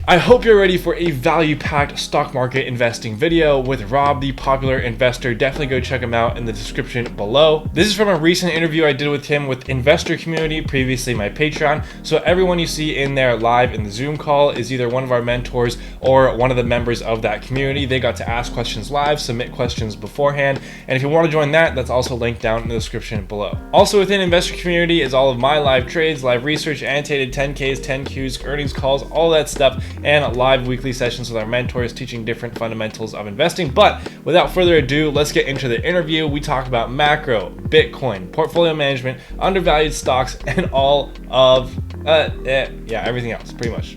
I hope you're ready for a value-packed stock market investing video with Rob, the popular investor. Definitely go check him out in the description below. This is from a recent interview I did with him with Investor Community, previously my Patreon. So everyone you see in there live in the Zoom call is either one of our mentors or one of the members of that community. They got to ask questions live, submit questions beforehand. And if you want to join that, that's also linked down in the description below. Also within Investor Community is all of my live trades, live research, annotated 10Ks, 10Qs, earnings calls, all that stuff, and live weekly sessions with our mentors teaching different fundamentals of investing. But without further ado, let's get into the interview. We talk about macro, Bitcoin, portfolio management, undervalued stocks, and all of everything else, pretty much.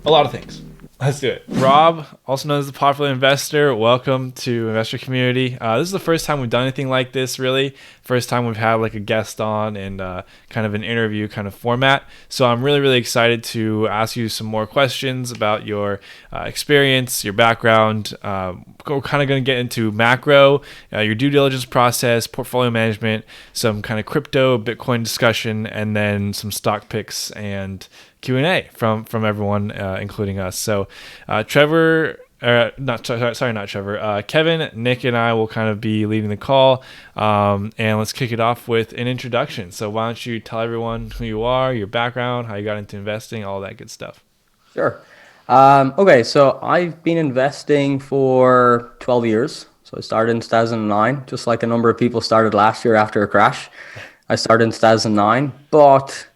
A lot of things. Let's do it. Rob, also known as the popular investor, welcome to Investor Community. This is the first time we've done anything like this, really. First time we've had like a guest on and kind of an interview kind of format. So I'm really, really excited to ask you some more questions about your experience, your background. We're kind of going to get into macro, your due diligence process, portfolio management, some kind of crypto, Bitcoin discussion, and then some stock picks and Q&A from everyone, including us. So Kevin, Nick, and I will kind of be leading the call, and let's kick it off with an introduction. So why don't you tell everyone who you are, your background, how you got into investing, all that good stuff. Sure. Okay, so I've been investing for 12 years. So I started in 2009, just like a number of people started last year after a crash. I started in 2009, but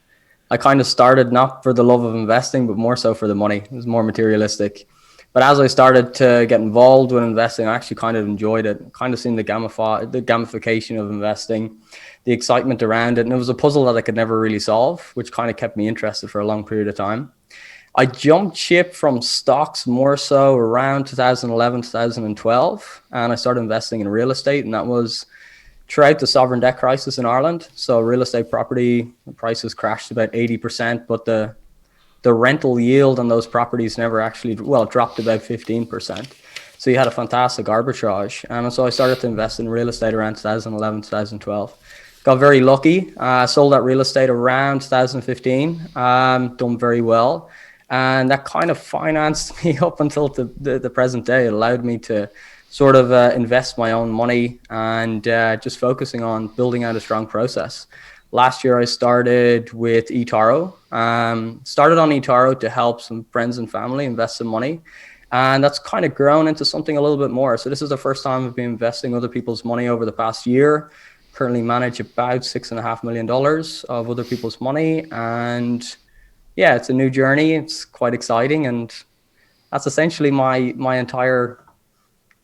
I kind of started not for the love of investing, but more so for the money. It was more materialistic. But as I started to get involved with investing, I actually kind of enjoyed it. Kind of seen the gamification of investing, the excitement around it. And it was a puzzle that I could never really solve, which kind of kept me interested for a long period of time. I jumped ship from stocks more so around 2011, 2012. And I started investing in real estate. And that was throughout the sovereign debt crisis in Ireland. So real estate property prices crashed about 80%, but the rental yield on those properties never actually, dropped about 15%. So you had a fantastic arbitrage. And so I started to invest in real estate around 2011, 2012. Got very lucky. Sold that real estate around 2015. Done very well. And that kind of financed me up until the present day. It allowed me to sort of invest my own money and just focusing on building out a strong process. Last year, I started with eToro. Started on eToro to help some friends and family invest some money. And that's kind of grown into something a little bit more. So this is the first time I've been investing other people's money over the past year. Currently manage about $6.5 million of other people's money. And yeah, it's a new journey. It's quite exciting. And that's essentially my entire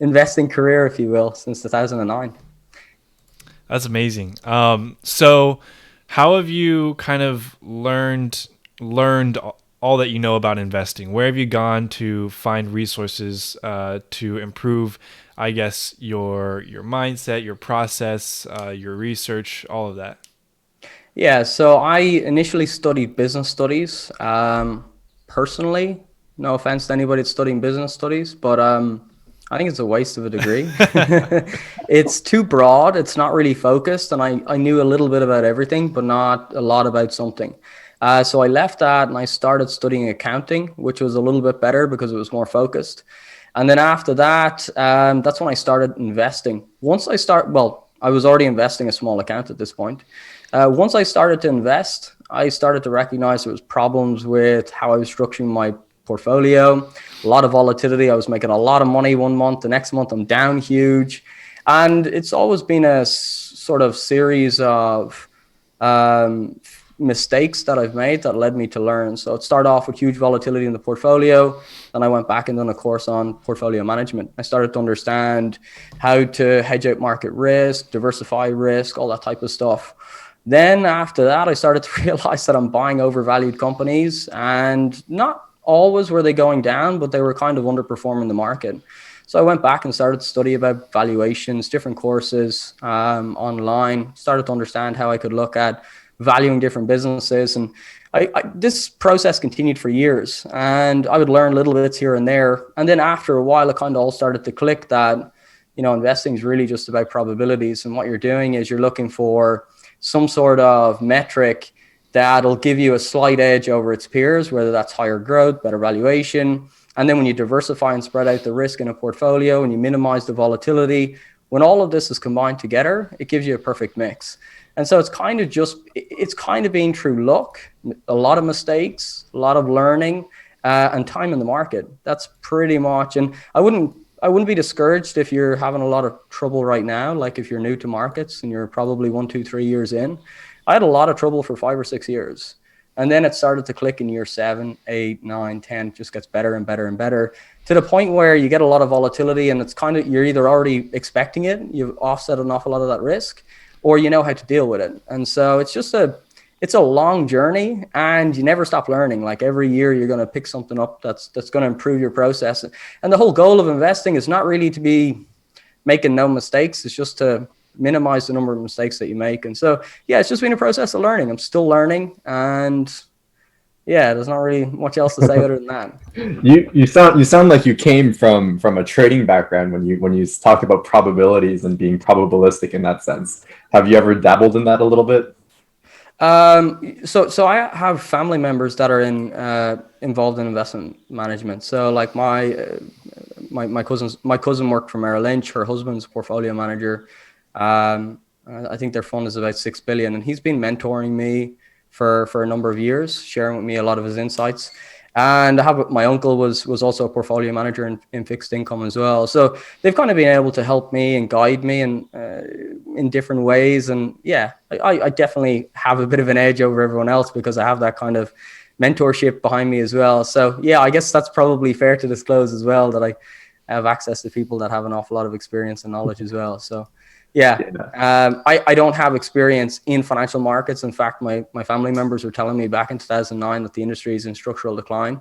investing career, if you will, since 2009. That's amazing. So how have you kind of learned all that you know about investing? Where have you gone to find resources to improve, I guess, your mindset, your process, your research, all of that? Yeah, so I initially studied business studies. Personally, no offense to anybody that's studying business studies, but I think it's a waste of a degree. It's too broad. It's not really focused. And I knew a little bit about everything, but not a lot about something. So I left that and I started studying accounting, which was a little bit better because it was more focused. And then after that, that's when I started investing. I was already investing a small account at this point. Once I started to invest, I started to recognize there was problems with how I was structuring my portfolio, a lot of volatility. I was making a lot of money one month, the next month I'm down huge. And it's always been a sort of series of mistakes that I've made that led me to learn. So it started off with huge volatility in the portfolio. Then I went back and done a course on portfolio management. I started to understand how to hedge out market risk, diversify risk, all that type of stuff. Then after that, I started to realize that I'm buying overvalued companies, and not always were they going down, but they were kind of underperforming the market. So I went back and started to study about valuations, different courses online, started to understand how I could look at valuing different businesses. And this process continued for years, and I would learn little bits here and there. And then after a while, it kind of all started to click that, investing is really just about probabilities. And what you're doing is you're looking for some sort of metric that'll give you a slight edge over its peers, whether that's higher growth, better valuation. And then when you diversify and spread out the risk in a portfolio and you minimize the volatility, when all of this is combined together, it gives you a perfect mix. And so it's kind of been through luck, a lot of mistakes, a lot of learning, and time in the market. That's pretty much. And I wouldn't be discouraged if you're having a lot of trouble right now. Like if you're new to markets and you're probably 1, 2, 3 years in. I had a lot of trouble for 5 or 6 years. And then it started to click in year 7, 8, 9, 10. It just gets better and better and better to the point where you get a lot of volatility, and it's kind of, you're either already expecting it, you've offset an awful lot of that risk, or you know how to deal with it. And so it's a long journey, and you never stop learning. Like every year you're going to pick something up that's going to improve your process. And the whole goal of investing is not really to be making no mistakes. It's just to minimize the number of mistakes that you make. And so, yeah, it's just been a process of learning. I'm still learning, and yeah, there's not really much else to say other than that. You sound like you came from a trading background when you talk about probabilities and being probabilistic in that sense. Have you ever dabbled in that a little bit? So I have family members that are involved in investment management. So like my cousin worked for Merrill Lynch. Her husband's a portfolio manager. I think their fund is about 6 billion, and he's been mentoring me for a number of years, sharing with me a lot of his insights. And I have my uncle was also a portfolio manager in fixed income as well. So they've kind of been able to help me and guide me in different ways. And yeah, I definitely have a bit of an edge over everyone else because I have that kind of mentorship behind me as well. So yeah, I guess that's probably fair to disclose as well, that I have access to people that have an awful lot of experience and knowledge as well. So yeah, I don't have experience in financial markets. In fact, my family members were telling me back in 2009 that the industry is in structural decline,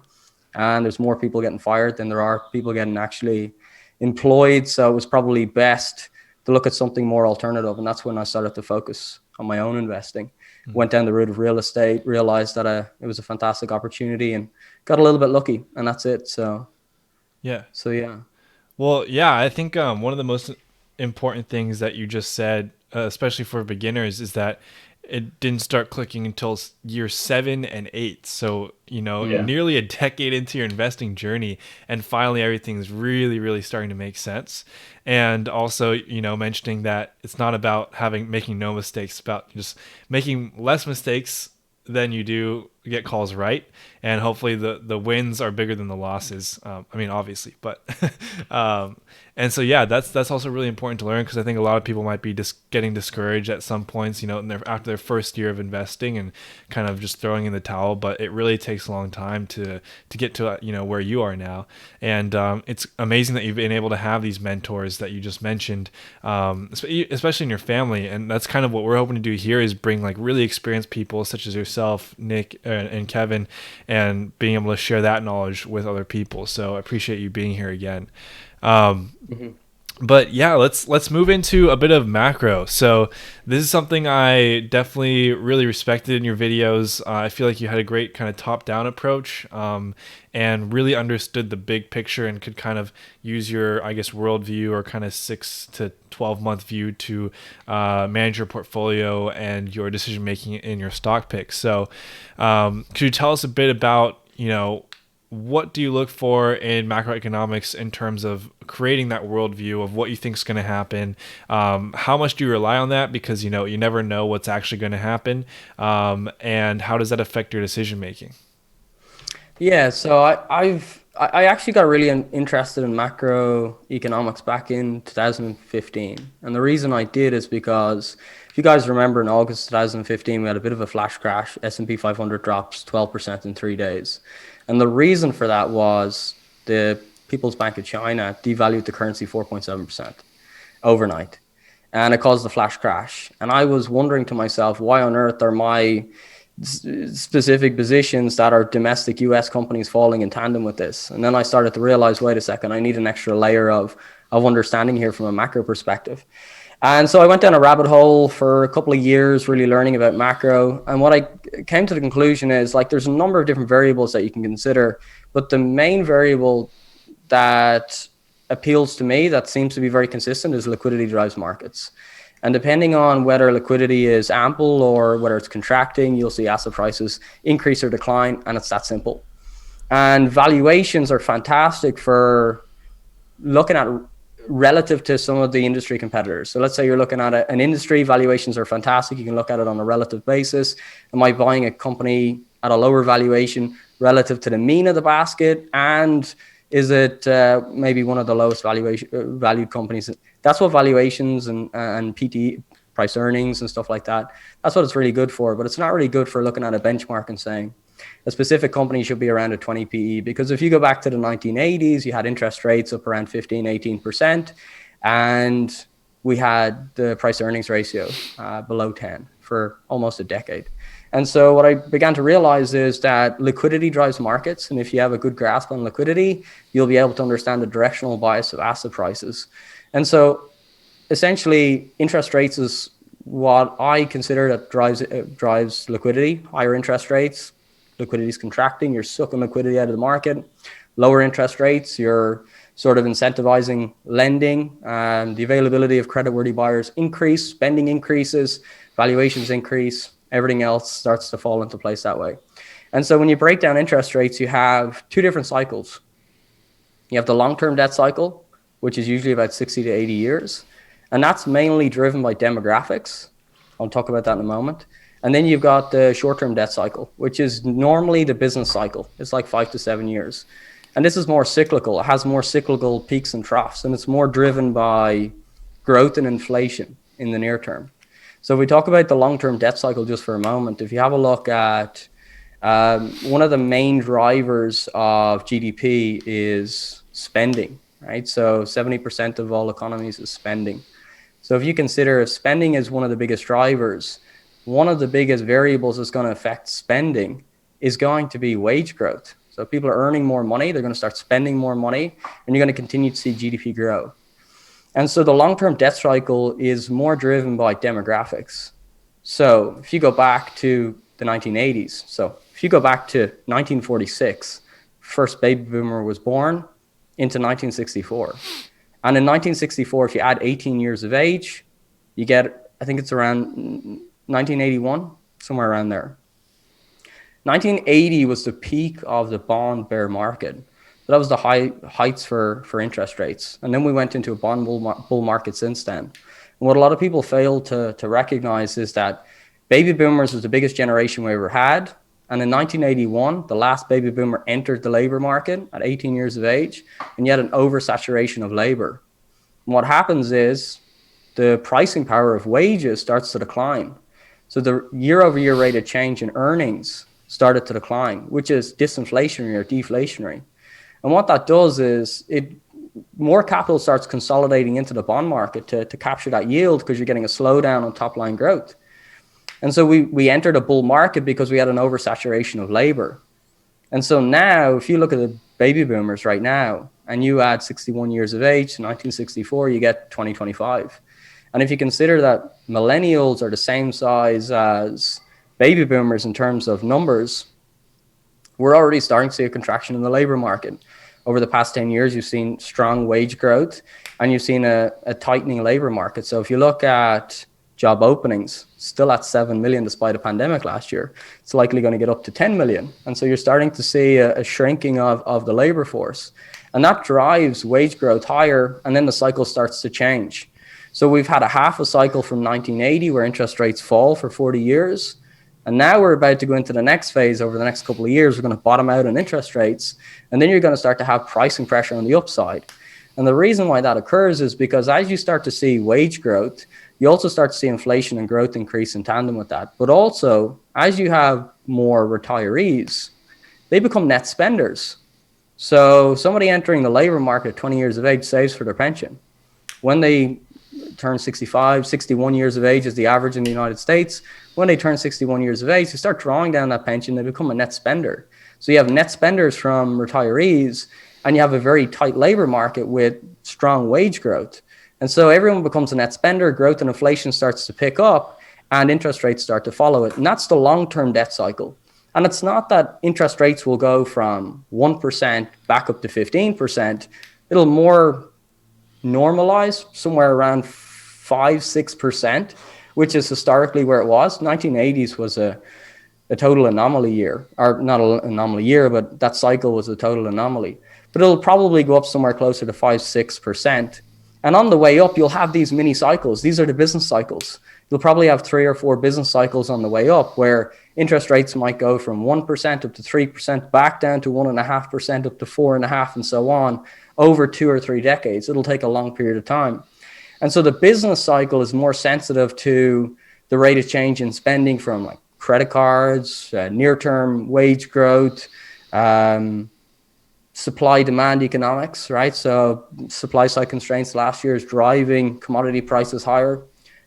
and there's more people getting fired than there are people getting actually employed. So it was probably best to look at something more alternative. And that's when I started to focus on my own investing. Went down the route of real estate, realized that it was a fantastic opportunity, and got a little bit lucky, and that's it. So Yeah. yeah. Well, yeah, I think one of the most important things that you just said, especially for beginners, is that it didn't start clicking until year 7 and 8. So, nearly a decade into your investing journey, and finally everything's really, really starting to make sense. And also, mentioning that it's not about making no mistakes, it's about just making less mistakes than you do get calls right, and hopefully the wins are bigger than the losses. Obviously, but and so yeah, that's also really important to learn, because I think a lot of people might be just getting discouraged at some points, after their first year of investing, and kind of just throwing in the towel. But it really takes a long time to get to where you are now, and it's amazing that you've been able to have these mentors that you just mentioned, especially in your family. And that's kind of what we're hoping to do here, is bring like really experienced people such as yourself, Nick, and Kevin, and being able to share that knowledge with other people. So I appreciate you being here again. But yeah, let's move into a bit of macro. So this is something I definitely really respected in your videos. I feel like you had a great kind of top-down approach, and really understood the big picture, and could kind of use your, I guess, worldview, or kind of 6 to 12-month view to manage your portfolio and your decision making in your stock picks. So could you tell us a bit about what do you look for in macroeconomics in terms of creating that worldview of what you think is going to happen? How much do you rely on that? Because, you never know what's actually going to happen. And how does that affect your decision making? Yeah, so I actually got really interested in macroeconomics back in 2015. And the reason I did is because, if you guys remember, in August 2015, we had a bit of a flash crash. S&P 500 drops 12% in 3 days. And the reason for that was the People's Bank of China devalued the currency 4.7% overnight. And it caused the flash crash. And I was wondering to myself, why on earth are my specific positions that are domestic US companies falling in tandem with this? And then I started to realize, wait a second, I need an extra layer of understanding here from a macro perspective. And so I went down a rabbit hole for a couple of years, really learning about macro. And what I came to the conclusion is, like, there's a number of different variables that you can consider, but the main variable that appeals to me, that seems to be very consistent, is liquidity drives markets. And depending on whether liquidity is ample or whether it's contracting, you'll see asset prices increase or decline, and it's that simple. And valuations are fantastic for looking at relative to some of the industry competitors. So let's say you're looking at an industry, valuations are fantastic. You can look at it on a relative basis. Am I buying a company at a lower valuation relative to the mean of the basket? And is it maybe one of the lowest valued companies? That's what valuations and PT, price earnings and stuff like that, that's what it's really good for. But it's not really good for looking at a benchmark and saying a specific company should be around a 20 PE, because if you go back to the 1980s, you had interest rates up around 15, 18%, and we had the price earnings ratio below 10 for almost a decade. And so what I began to realize is that liquidity drives markets. And if you have a good grasp on liquidity, you'll be able to understand the directional bias of asset prices. And so essentially, interest rates is what I consider that drives liquidity. Higher interest rates, liquidity is contracting, you're sucking liquidity out of the market. Lower interest rates, you're sort of incentivizing lending. The availability of creditworthy buyers increase, spending increases, valuations increase, everything else starts to fall into place that way. And so when you break down interest rates, you have two different cycles. You have the long-term debt cycle, which is usually about 60 to 80 years. And that's mainly driven by demographics. I'll talk about that in a moment. And then you've got the short-term debt cycle, which is normally the business cycle. It's like 5 to 7 years. And this is more cyclical. It has more cyclical peaks and troughs, and it's more driven by growth and inflation in the near term. So if we talk about the long-term debt cycle just for a moment, if you have a look at one of the main drivers of GDP is spending, right? So 70% of all economies is spending. So if you consider if spending is one of the biggest drivers, one of the biggest variables that's going to affect spending is going to be wage growth. So if people are earning more money, they're going to start spending more money, and you're going to continue to see GDP grow. And so the long-term debt cycle is more driven by demographics. So if you go back to the 1980s, so if you go back to 1946, first baby boomer was born into 1964. And in 1964, if you add 18 years of age, you get, I think it's around 1981, somewhere around there. 1980 was the peak of the bond bear market. So that was the heights for interest rates. And then we went into a bond bull market since then. And what a lot of people fail to recognize is that baby boomers was the biggest generation we ever had. And in 1981, the last baby boomer entered the labor market at 18 years of age, and you had an oversaturation of labor. And what happens is the pricing power of wages starts to decline. So the year-over-year rate of change in earnings started to decline, which is disinflationary or deflationary. And what that does is more capital starts consolidating into the bond market to capture that yield, because you're getting a slowdown on top line growth. And so we entered a bull market because we had an oversaturation of labor. And so now, if you look at the baby boomers right now, and you add 61 years of age to 1964, you get 2025. And if you consider that millennials are the same size as baby boomers in terms of numbers, we're already starting to see a contraction in the labor market. Over the past 10 years, you've seen strong wage growth, and you've seen a tightening labor market. So if you look at job openings, still at 7 million despite a pandemic last year, it's likely going to get up to 10 million. And so you're starting to see a shrinking of the labor force. And that drives wage growth higher, and then the cycle starts to change. So we've had a half a cycle from 1980 where interest rates fall for 40 years. And now we're about to go into the next phase. Over the next couple of years, we're going to bottom out on interest rates. And then you're going to start to have pricing pressure on the upside. And the reason why that occurs is because as you start to see wage growth, you also start to see inflation and growth increase in tandem with that. But also, as you have more retirees, they become net spenders. So somebody entering the labor market at 20 years of age saves for their pension. When they turn 65, 61 years of age is the average in the United States. When they turn 61 years of age, they start drawing down that pension, they become a net spender. So you have net spenders from retirees, and you have a very tight labor market with strong wage growth. And so everyone becomes a net spender, growth and inflation starts to pick up, and interest rates start to follow it. And that's the long-term debt cycle. And it's not that interest rates will go from 1% back up to 15%. It'll more normalize somewhere around 5-6%, which is historically where it was. 1980s was a total anomaly year, or not an anomaly year, but that cycle was a total anomaly. But it'll probably go up somewhere closer to 5-6%. And on the way up, you'll have these mini cycles. These are the business cycles. You'll probably have 3 or 4 business cycles on the way up where interest rates might go from 1% up to 3%, back down to 1.5%, up to 4.5%, and so on over 2 or 3 decades. It'll take a long period of time. And so the business cycle is more sensitive to the rate of change in spending from like credit cards, near-term wage growth, supply-demand economics, right? So supply-side constraints last year is driving commodity prices higher.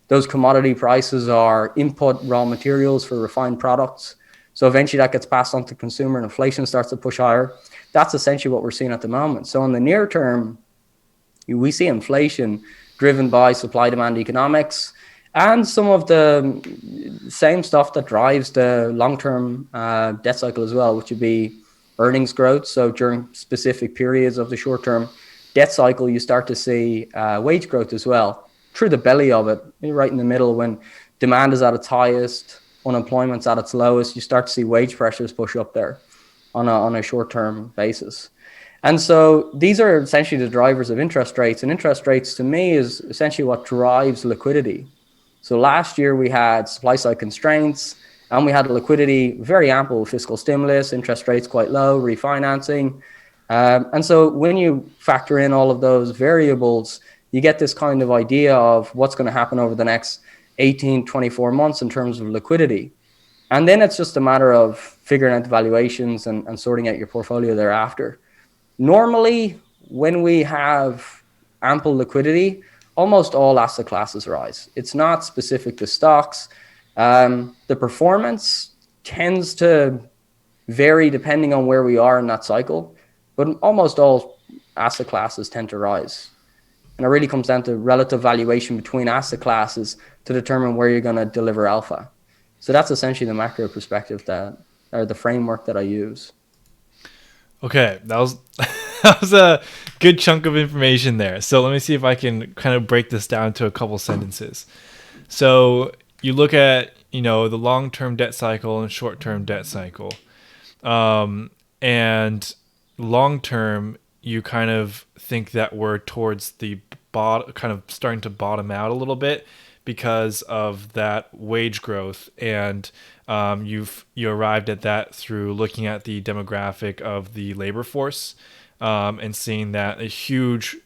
Those commodity prices are input raw materials for refined products. So eventually that gets passed on to consumer and inflation starts to push higher. That's essentially what we're seeing at the moment. So in the near term, we see inflation driven by supply-demand economics and some of the same stuff that drives the long-term debt cycle as well, which would be earnings growth. So during specific periods of the short-term debt cycle, you start to see wage growth as well. Through the belly of it, right in the middle, when demand is at its highest, unemployment's at its lowest, you start to see wage pressures push up there on a short-term basis. And so these are essentially the drivers of interest rates. And interest rates, to me, is essentially what drives liquidity. So last year we had supply-side constraints, and we had liquidity, very ample fiscal stimulus, interest rates quite low, refinancing. And so when you factor in all of those variables, you get this kind of idea of what's going to happen over the next 18, 24 months in terms of liquidity. And then it's just a matter of figuring out the valuations and sorting out your portfolio thereafter. Normally, when we have ample liquidity, almost all asset classes rise. It's not specific to stocks. The performance tends to vary depending on where we are in that cycle, but almost all asset classes tend to rise. And it really comes down to relative valuation between asset classes to determine where you're going to deliver alpha. So that's essentially the macro perspective or the framework that I use. Okay, that was that was a good chunk of information there. So let me see if I can kind of break this down to a couple sentences. So you look at, the long-term debt cycle and short-term debt cycle. And long-term, you kind of think that we're towards the bottom, kind of starting to bottom out a little bit because of that wage growth. And you arrived at that through looking at the demographic of the labor force and seeing that a huge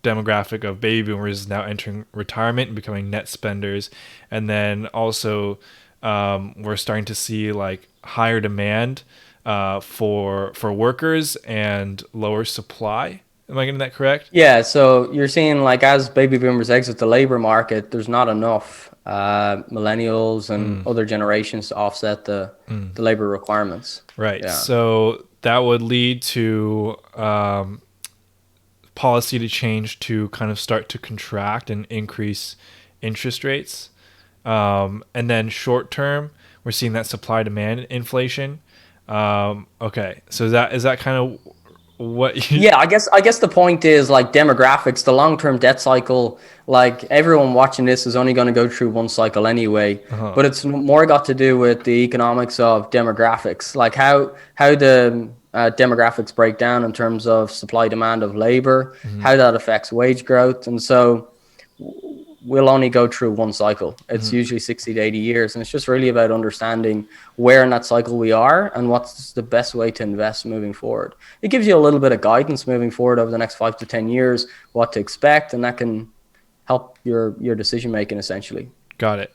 demographic of baby boomers is now entering retirement and becoming net spenders. And then also we're starting to see like higher demand for workers and lower supply. Am I getting that correct? Yeah, so you're seeing like as baby boomers exit the labor market, there's not enough millennials and other generations to offset the labor requirements. Right. Yeah. So that would lead to policy to change to kind of start to contract and increase interest rates. And then short term, we're seeing that supply demand inflation. Okay. So is that kind of what you... Yeah, I guess the point is like demographics, the long-term debt cycle, like everyone watching this is only going to go through one cycle anyway, but it's more got to do with the economics of demographics, like how the demographics break down in terms of supply demand of labor, how that affects wage growth. And so we'll only go through one cycle. It's usually 60 to 80 years. And it's just really about understanding where in that cycle we are and what's the best way to invest moving forward. It gives you a little bit of guidance moving forward over the next 5 to 10 years, what to expect, and that can help your decision making essentially. Got it.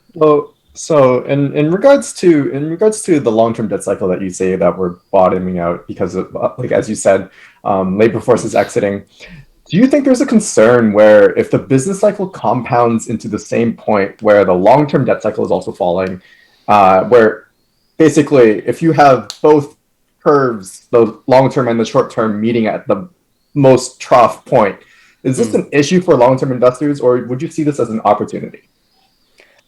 So in regards to the long-term debt cycle that you say that we're bottoming out because of, like as you said, labor force is exiting. Do you think there's a concern where if the business cycle compounds into the same point where the long-term debt cycle is also falling, where basically if you have both curves, the long-term and the short-term meeting at the most trough point, is this an issue for long-term investors, or would you see this as an opportunity?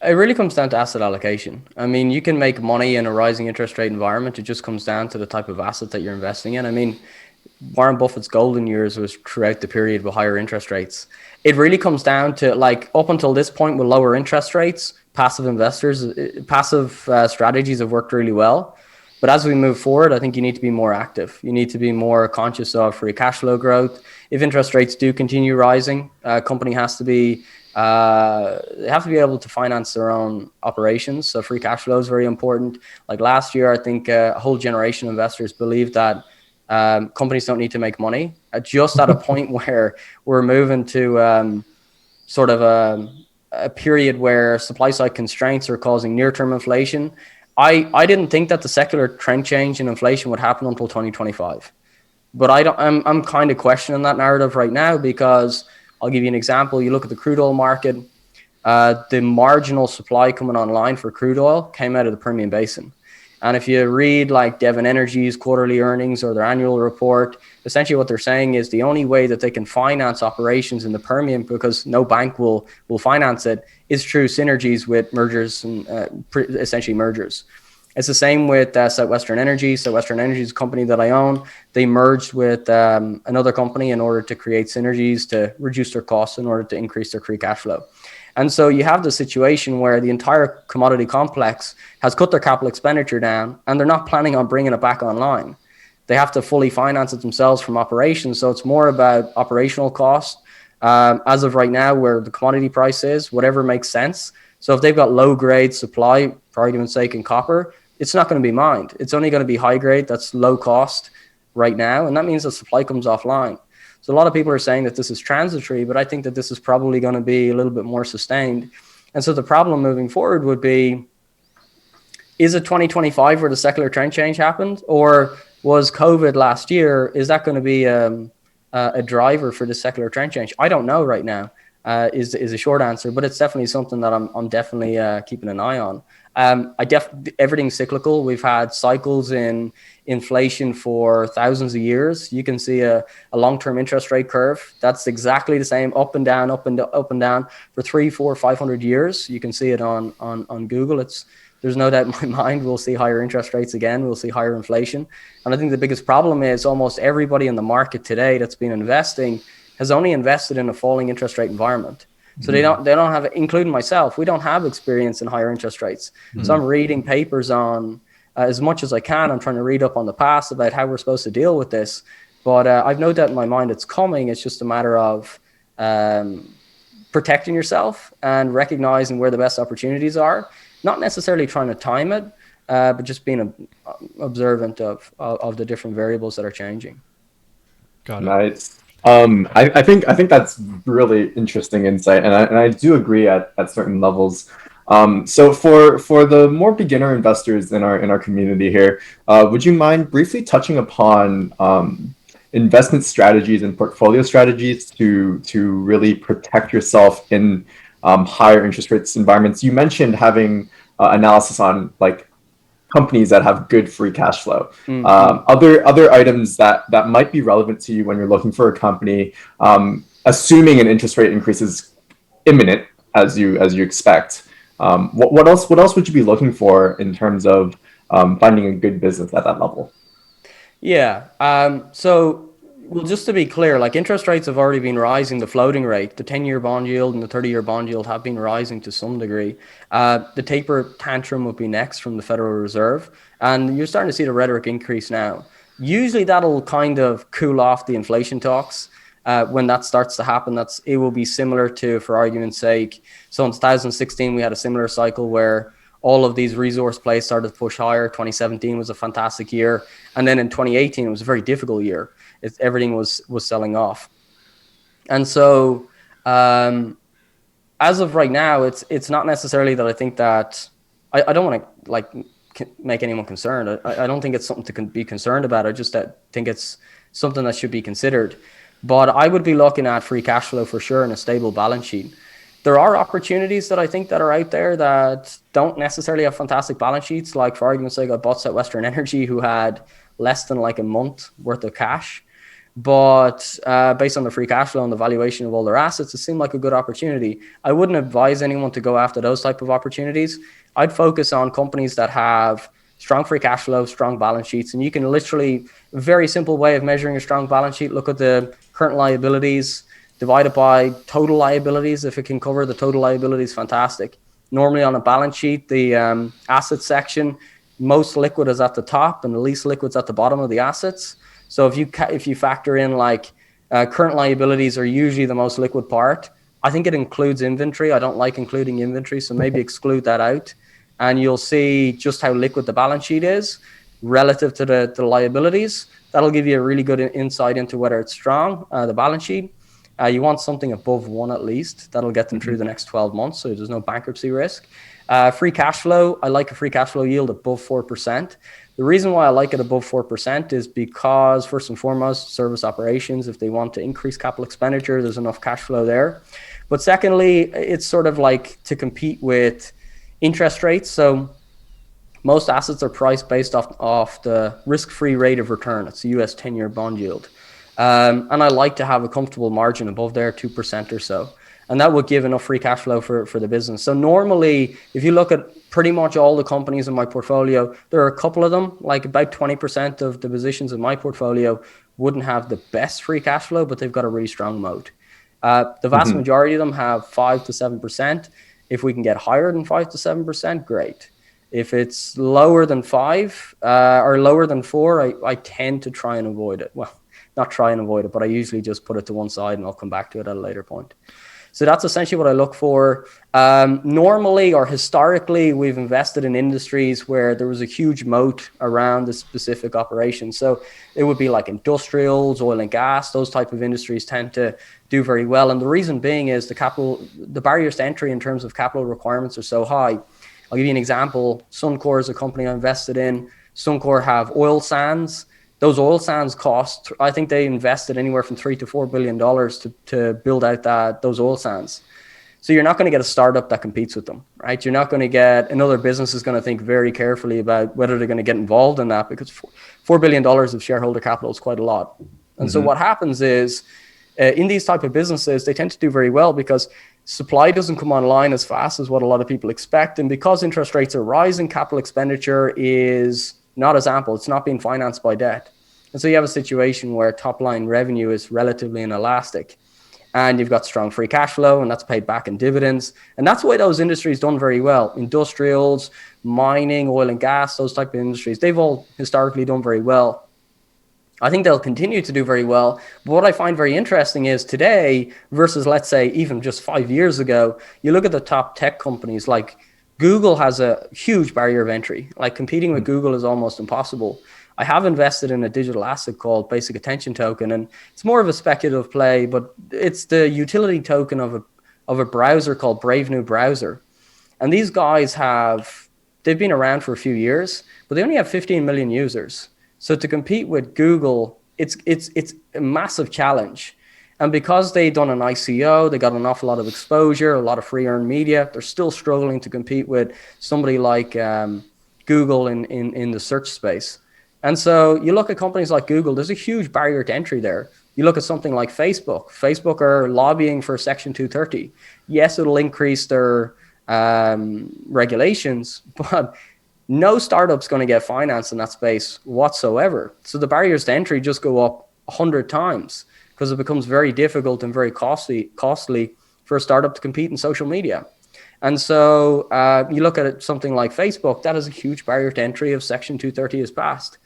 It really comes down to asset allocation. I mean, you can make money in a rising interest rate environment. It just comes down to the type of asset that you're investing in. I mean, Warren Buffett's golden years was throughout the period with higher interest rates. It really comes down to, like, up until this point with lower interest rates, passive strategies have worked really well. But as we move forward, I think you need to be more active. You need to be more conscious of free cash flow growth. If interest rates do continue rising, a company has to be they have to be able to finance their own operations. So free cash flow is very important. Like last year, I think a whole generation of investors believed that companies don't need to make money. Just at a point where we're moving to sort of a period where supply side constraints are causing near-term inflation. I didn't think that the secular trend change in inflation would happen until 2025. But I'm kind of questioning that narrative right now, because I'll give you an example. You look at the crude oil market, the marginal supply coming online for crude oil came out of the Permian Basin. And if you read like Devon Energy's quarterly earnings or their annual report, essentially what they're saying is the only way that they can finance operations in the Permian, because no bank will finance it, is through synergies with mergers and essentially mergers. It's the same with Southwestern Energy. Southwestern Energy is a company that I own. They merged with another company in order to create synergies to reduce their costs in order to increase their free cash flow. And so you have the situation where the entire commodity complex has cut their capital expenditure down, and they're not planning on bringing it back online. They have to fully finance it themselves from operations. So it's more about operational cost. As of right now, where the commodity price is, whatever makes sense. So if they've got low grade supply, for argument's sake, in copper, it's not going to be mined. It's only going to be high grade. That's low cost right now. And that means the supply comes offline. So a lot of people are saying that this is transitory, but I think that this is probably going to be a little bit more sustained. And so the problem moving forward would be, is it 2025 where the secular trend change happened? Or was COVID last year, is that going to be a driver for the secular trend change? I don't know right now, is a short answer, but it's definitely something that I'm definitely keeping an eye on. Everything's cyclical. We've had cycles in inflation for thousands of years. You can see a long-term interest rate curve. That's exactly the same, up and down, up and down for 300, 400, 500 years. You can see it on Google. There's no doubt in my mind we'll see higher interest rates again. We'll see higher inflation. And I think the biggest problem is almost everybody in the market today that's been investing has only invested in a falling interest rate environment. So they don't have, including myself, we don't have experience in higher interest rates. So I'm reading papers on, as much as I can, I'm trying to read up on the past about how we're supposed to deal with this. But I've no doubt in my mind it's coming. It's just a matter of protecting yourself and recognizing where the best opportunities are. Not necessarily trying to time it, but just being observant of the different variables that are changing. Got it. Nice. I think that's really interesting insight, and I do agree at certain levels. So for the more beginner investors in our community here, would you mind briefly touching upon investment strategies and portfolio strategies to really protect yourself in higher interest rates environments? You mentioned having analysis on like companies that have good free cash flow. Other items that might be relevant to you when you're looking for a company, assuming an interest rate increase is imminent as you expect. What else would you be looking for in terms of finding a good business at that level? Yeah. Well, just to be clear, like interest rates have already been rising. The floating rate, the 10-year bond yield and the 30-year bond yield have been rising to some degree. The taper tantrum will be next from the Federal Reserve. And you're starting to see the rhetoric increase now. Usually that'll kind of cool off the inflation talks. When that starts to happen, it will be similar to, for argument's sake, so in 2016, we had a similar cycle where all of these resource plays started to push higher. 2017 was a fantastic year. And then in 2018, it was a very difficult year. Everything was selling off. And so as of right now, it's not necessarily that I think that I don't want to like make anyone concerned. I don't think it's something to be concerned about. I just think it's something that should be considered. But I would be looking at free cash flow for sure and a stable balance sheet. There are opportunities that I think that are out there that don't necessarily have fantastic balance sheets. Like for argument's sake, I bought Southwestern Energy, who had less than like a month worth of cash. But based on the free cash flow and the valuation of all their assets, it seemed like a good opportunity. I wouldn't advise anyone to go after those type of opportunities. I'd focus on companies that have strong free cash flow, strong balance sheets. And you can literally, a very simple way of measuring a strong balance sheet, look at the current liabilities, divide it by total liabilities. If it can cover the total liabilities, fantastic. Normally on a balance sheet, the asset section, most liquid is at the top and the least liquid's at the bottom of the assets. So if you factor in like current liabilities are usually the most liquid part. I think it includes inventory. I don't like including inventory, so maybe exclude that out. And you'll see just how liquid the balance sheet is relative to the liabilities. That'll give you a really good insight into whether it's strong, the balance sheet. You want something above 1 at least. That'll get them through the next 12 months, so there's no bankruptcy risk. Free cash flow, I like a free cash flow yield above 4%. The reason why I like it above 4% is because, first and foremost, service operations, if they want to increase capital expenditure, there's enough cash flow there. But secondly, it's sort of like to compete with interest rates. So most assets are priced based off the risk-free rate of return. It's the US 10-year bond yield. And I like to have a comfortable margin above there, 2% or so. And that would give enough free cash flow for the business. So normally, if you look at pretty much all the companies in my portfolio, there are a couple of them, like about 20% of the positions in my portfolio wouldn't have the best free cash flow, but they've got a really strong moat. The vast majority of them have 5 to 7%. If we can get higher than 5 to 7%, great. If it's lower than 5 or lower than 4, I tend to try and avoid it. Well, not try and avoid it, but I usually just put it to one side and I'll come back to it at a later point. So that's essentially what I look for. Normally or historically, we've invested in industries where there was a huge moat around the specific operation. So it would be like industrials, oil and gas, those type of industries tend to do very well. And the reason being is the barriers to entry in terms of capital requirements are so high. I'll give you an example. Suncor is a company I invested in. Suncor have oil sands. Those oil sands cost, I think they invested anywhere from $3 to $4 billion to build out those oil sands. So you're not going to get a startup that competes with them, right? You're not going to get another business is going to think very carefully about whether they're going to get involved in that, because $4 billion of shareholder capital is quite a lot. And so what happens is in these type of businesses, they tend to do very well because supply doesn't come online as fast as what a lot of people expect. And because interest rates are rising, capital expenditure is not as ample. It's not being financed by debt. And so you have a situation where top line revenue is relatively inelastic and you've got strong free cash flow and that's paid back in dividends. And that's why those industries done very well. Industrials, mining, oil and gas, those type of industries, they've all historically done very well. I think they'll continue to do very well. But what I find very interesting is today versus, let's say, even just 5 years ago, you look at the top tech companies like Google has a huge barrier of entry. Like competing with Google is almost impossible. I have invested in a digital asset called Basic Attention Token, and it's more of a speculative play, but it's the utility token of a browser called Brave New Browser. And these guys they've been around for a few years, but they only have 15 million users. So to compete with Google, it's a massive challenge. And because they've done an ICO, they got an awful lot of exposure, a lot of free earned media. They're still struggling to compete with somebody like Google in the search space. And so you look at companies like Google, there's a huge barrier to entry there. You look at something like Facebook. Facebook are lobbying for Section 230. Yes, it'll increase their regulations, but no startup's going to get financed in that space whatsoever. So the barriers to entry just go up 100 times. Because it becomes very difficult and very costly for a startup to compete in social media. And so you look at something like Facebook, that is a huge barrier to entry if Section 230 is passed.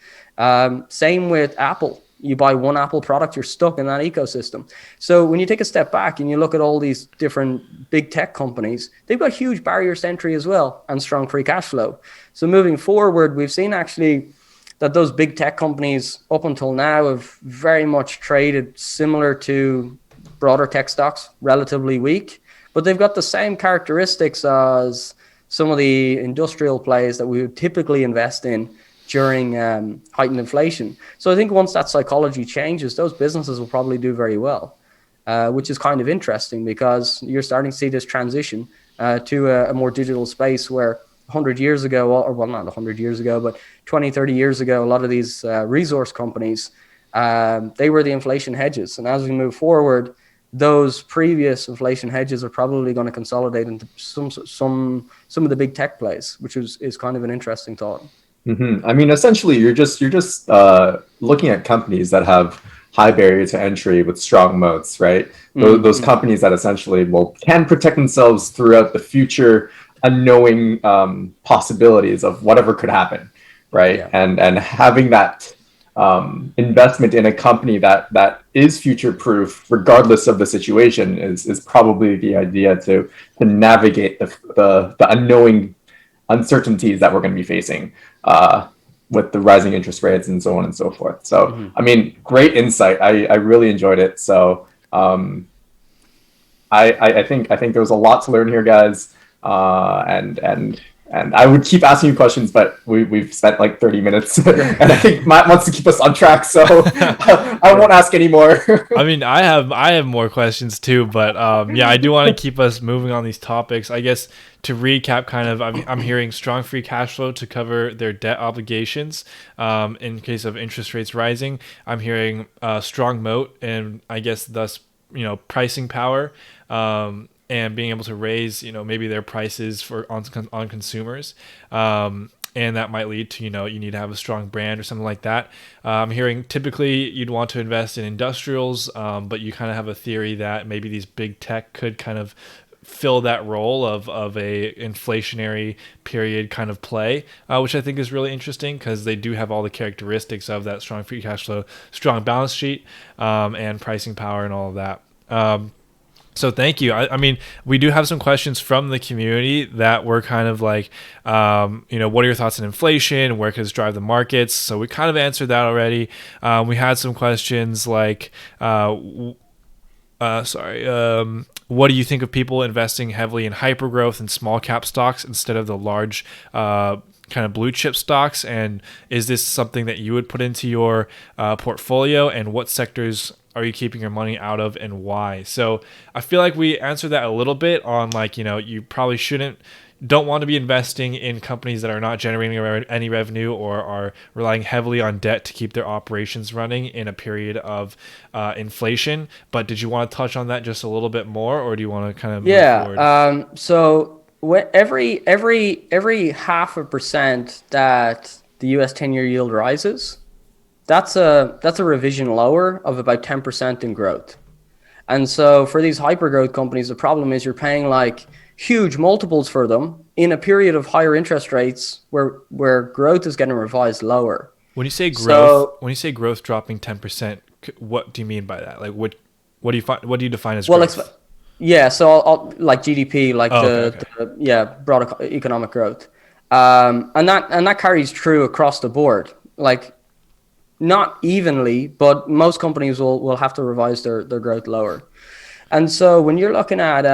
Same with Apple. You buy one Apple product, you're stuck in that ecosystem. So when you take a step back and you look at all these different big tech companies, they've got huge barriers to entry as well and strong free cash flow. So moving forward, we've seen actually that those big tech companies up until now have very much traded similar to broader tech stocks, relatively weak, but they've got the same characteristics as some of the industrial plays that we would typically invest in during heightened inflation. So I think once that psychology changes, those businesses will probably do very well, which is kind of interesting because you're starting to see this transition to a more digital space where 100 years ago, or well, not 100 years ago, but 20, 30 years ago, a lot of these resource companies, they were the inflation hedges. And as we move forward, those previous inflation hedges are probably going to consolidate into some of the big tech plays, which is kind of an interesting thought. I mean, essentially, you're just looking at companies that have high barrier to entry with strong moats, right? Those companies that essentially can protect themselves throughout the future, unknowing possibilities of whatever could happen, right? Yeah. And having that investment in a company that is future proof, regardless of the situation, is probably the idea to navigate the unknowing uncertainties that we're going to be facing with the rising interest rates and so on and so forth. So, I mean, great insight. I really enjoyed it. So, I think there was a lot to learn here, guys. And I would keep asking you questions, but we've spent like 30 minutes, and I think Matt wants to keep us on track, so I won't ask any more. I mean, I have more questions too, but yeah, I do want to keep us moving on these topics. I guess to recap, kind of, I'm hearing strong free cash flow to cover their debt obligations in case of interest rates rising. I'm hearing strong moat, and I guess thus pricing power. And being able to raise, maybe their prices for on consumers, and that might lead to, you need to have a strong brand or something like that. I'm hearing typically you'd want to invest in industrials, but you kind of have a theory that maybe these big tech could kind of fill that role of a inflationary period kind of play, which I think is really interesting because they do have all the characteristics of that strong free cash flow, strong balance sheet, and pricing power and all of that. So thank you. I mean, we do have some questions from the community that were kind of like, what are your thoughts on inflation? Where could this drive the markets? So we kind of answered that already. We had some questions like, what do you think of people investing heavily in hypergrowth and small cap stocks instead of the large kind of blue chip stocks? And is this something that you would put into your portfolio? And what sectors are you keeping your money out of and why? So I feel like we answered that a little bit on like, you probably don't want to be investing in companies that are not generating any revenue or are relying heavily on debt to keep their operations running in a period of inflation. But did you want to touch on that just a little bit more, or do you want to kind of move forward? So every 0.5% that the US 10-year yield rises, that's a revision lower of about 10% in growth. And so for these hyper growth companies, the problem is you're paying like huge multiples for them in a period of higher interest rates where growth is getting revised lower. When you say growth dropping 10%, what do you mean by that? Like what do you define as growth? So I'll like GDP, like broad economic growth. And that carries true across the board. Like, not evenly, but most companies will have to revise their growth lower. And so when you're looking at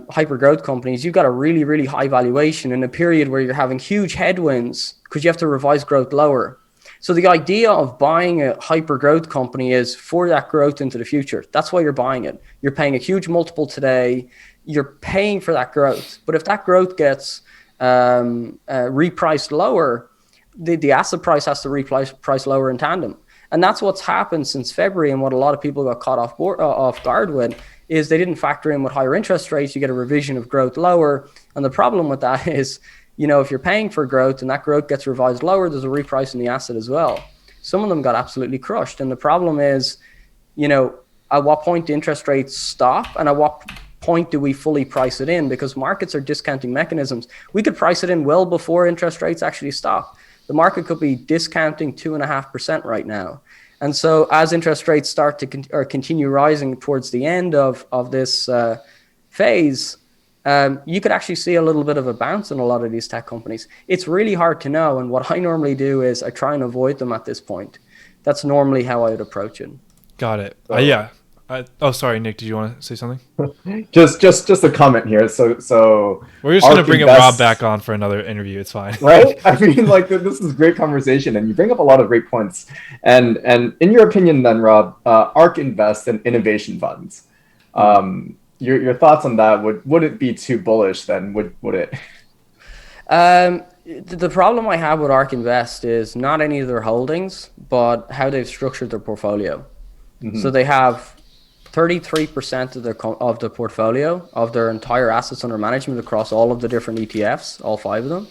hyper growth companies, you've got a really, really high valuation in a period where you're having huge headwinds because you have to revise growth lower. So the idea of buying a hyper growth company is for that growth into the future. That's why you're buying it. You're paying a huge multiple today. You're paying for that growth. But if that growth gets repriced lower, the asset price has to reprice lower in tandem. And that's what's happened since February, and what a lot of people got caught off guard with is they didn't factor in with higher interest rates, you get a revision of growth lower. And the problem with that is, if you're paying for growth and that growth gets revised lower, there's a reprice in the asset as well. Some of them got absolutely crushed. And the problem is, at what point do interest rates stop, and at what point do we fully price it in? Because markets are discounting mechanisms. We could price it in well before interest rates actually stop. The market could be discounting 2.5% right now. And so as interest rates start to continue rising towards the end of this phase, you could actually see a little bit of a bounce in a lot of these tech companies. It's really hard to know. And what I normally do is I try and avoid them at this point. That's normally how I would approach it. Got it. Yeah. Sorry, Nick. Did you want to say something? just a comment here. So we're just going to bring Rob back on for another interview. It's fine, right? I mean, like this is great conversation, and you bring up a lot of great points. And in your opinion, then, Rob, ARK Invest and innovation funds. Your thoughts on that? Would it be too bullish? Then would it? The problem I have with ARK Invest is not any of their holdings, but how they've structured their portfolio. So they have 33% of the portfolio of their entire assets under management across all of the different ETFs, all 5 of them.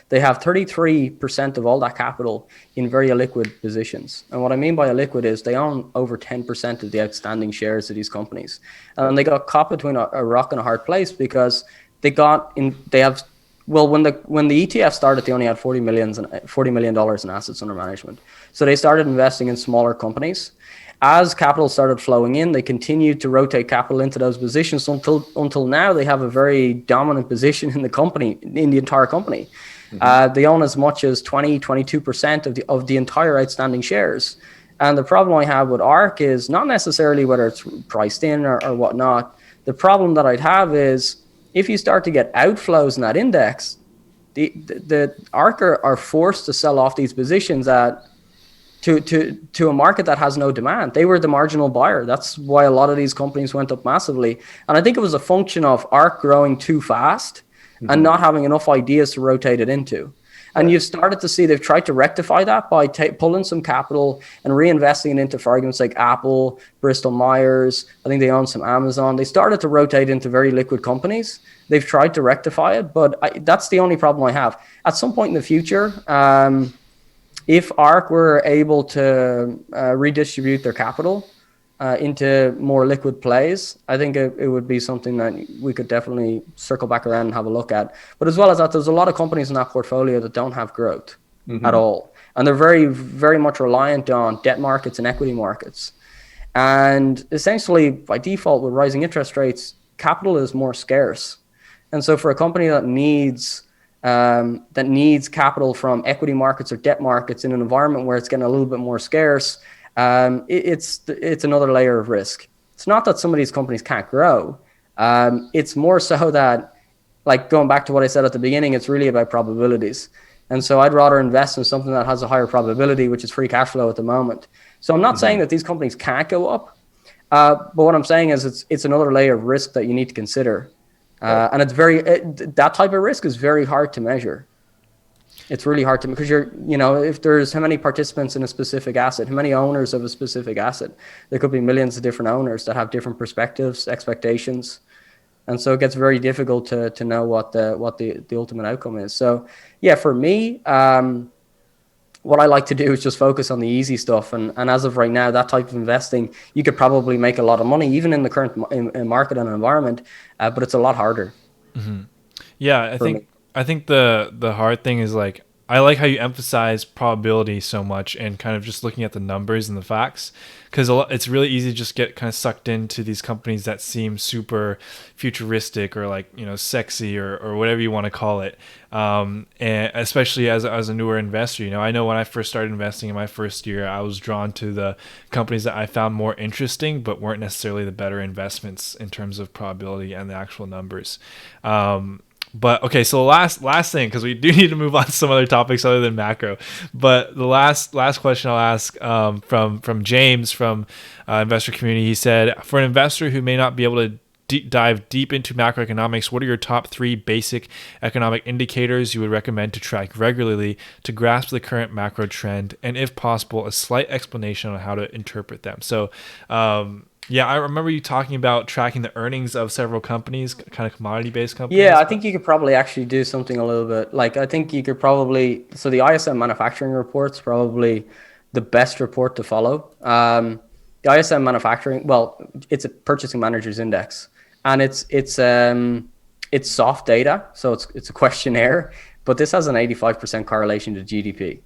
they have 33% of all that capital in very illiquid positions. And what I mean by illiquid is they own over 10% of the outstanding shares of these companies. And they got caught between a rock and a hard place because they have, well, when the ETF started, they only had $40 million in assets under management. So they started investing in smaller companies. As capital started flowing in, they continued to rotate capital into those positions until now they have a very dominant position in the company, in the entire company. They own as much as 22% of the entire outstanding shares. And the problem I have with ARK is not necessarily whether it's priced in or whatnot. The problem that I'd have is if you start to get outflows in that index, the ARK are forced to sell off these positions to a market that has no demand. They were the marginal buyer. That's why a lot of these companies went up massively. And I think it was a function of ARK growing too fast and not having enough ideas to rotate it into. And you've started to see they've tried to rectify that by pulling some capital and reinvesting it into, for arguments like Apple, Bristol Myers. I think they own some Amazon. They started to rotate into very liquid companies. They've tried to rectify it, but that's the only problem I have. At some point in the future, if ARK were able to redistribute their capital into more liquid plays, I think it would be something that we could definitely circle back around and have a look at. But as well as that, there's a lot of companies in that portfolio that don't have growth at all. And they're very, very much reliant on debt markets and equity markets. And essentially, by default, with rising interest rates, capital is more scarce. And so for a company that needs capital from equity markets or debt markets in an environment where it's getting a little bit more scarce, it's another layer of risk. It's not that some of these companies can't grow. It's more so that, like going back to what I said at the beginning, it's really about probabilities. And so I'd rather invest in something that has a higher probability, which is free cash flow at the moment. So I'm not saying that these companies can't go up, but what I'm saying is it's another layer of risk that you need to consider. And that type of risk is very hard to measure. It's really hard to, because if there's how many participants in a specific asset, how many owners of a specific asset, there could be millions of different owners that have different perspectives, expectations. And so it gets very difficult to know what the ultimate outcome is. So yeah, for me, what I like to do is just focus on the easy stuff. And as of right now, that type of investing, you could probably make a lot of money, even in the current market and environment, but it's a lot harder. Yeah, I think the hard thing is, like, I like how you emphasize probability so much and kind of just looking at the numbers and the facts, because it's really easy to just get kind of sucked into these companies that seem super futuristic or like, sexy or whatever you want to call it. And especially as a newer investor, I know when I first started investing in my first year, I was drawn to the companies that I found more interesting, but weren't necessarily the better investments in terms of probability and the actual numbers. But okay, so the last thing, because we do need to move on to some other topics other than macro. But the last question I'll ask from James from Investor Community, he said, for an investor who may not be able to dive deep into macroeconomics, what are your top 3 basic economic indicators you would recommend to track regularly to grasp the current macro trend, and if possible, a slight explanation on how to interpret them? So yeah, I remember you talking about tracking the earnings of several companies, kind of commodity-based companies. Yeah, I think you could probably actually do something a little bit. Like, I think you could probably, so the ISM manufacturing report's probably the best report to follow. The ISM manufacturing, well, it's a purchasing managers index, and it's soft data, so it's a questionnaire, but this has an 85% correlation to GDP.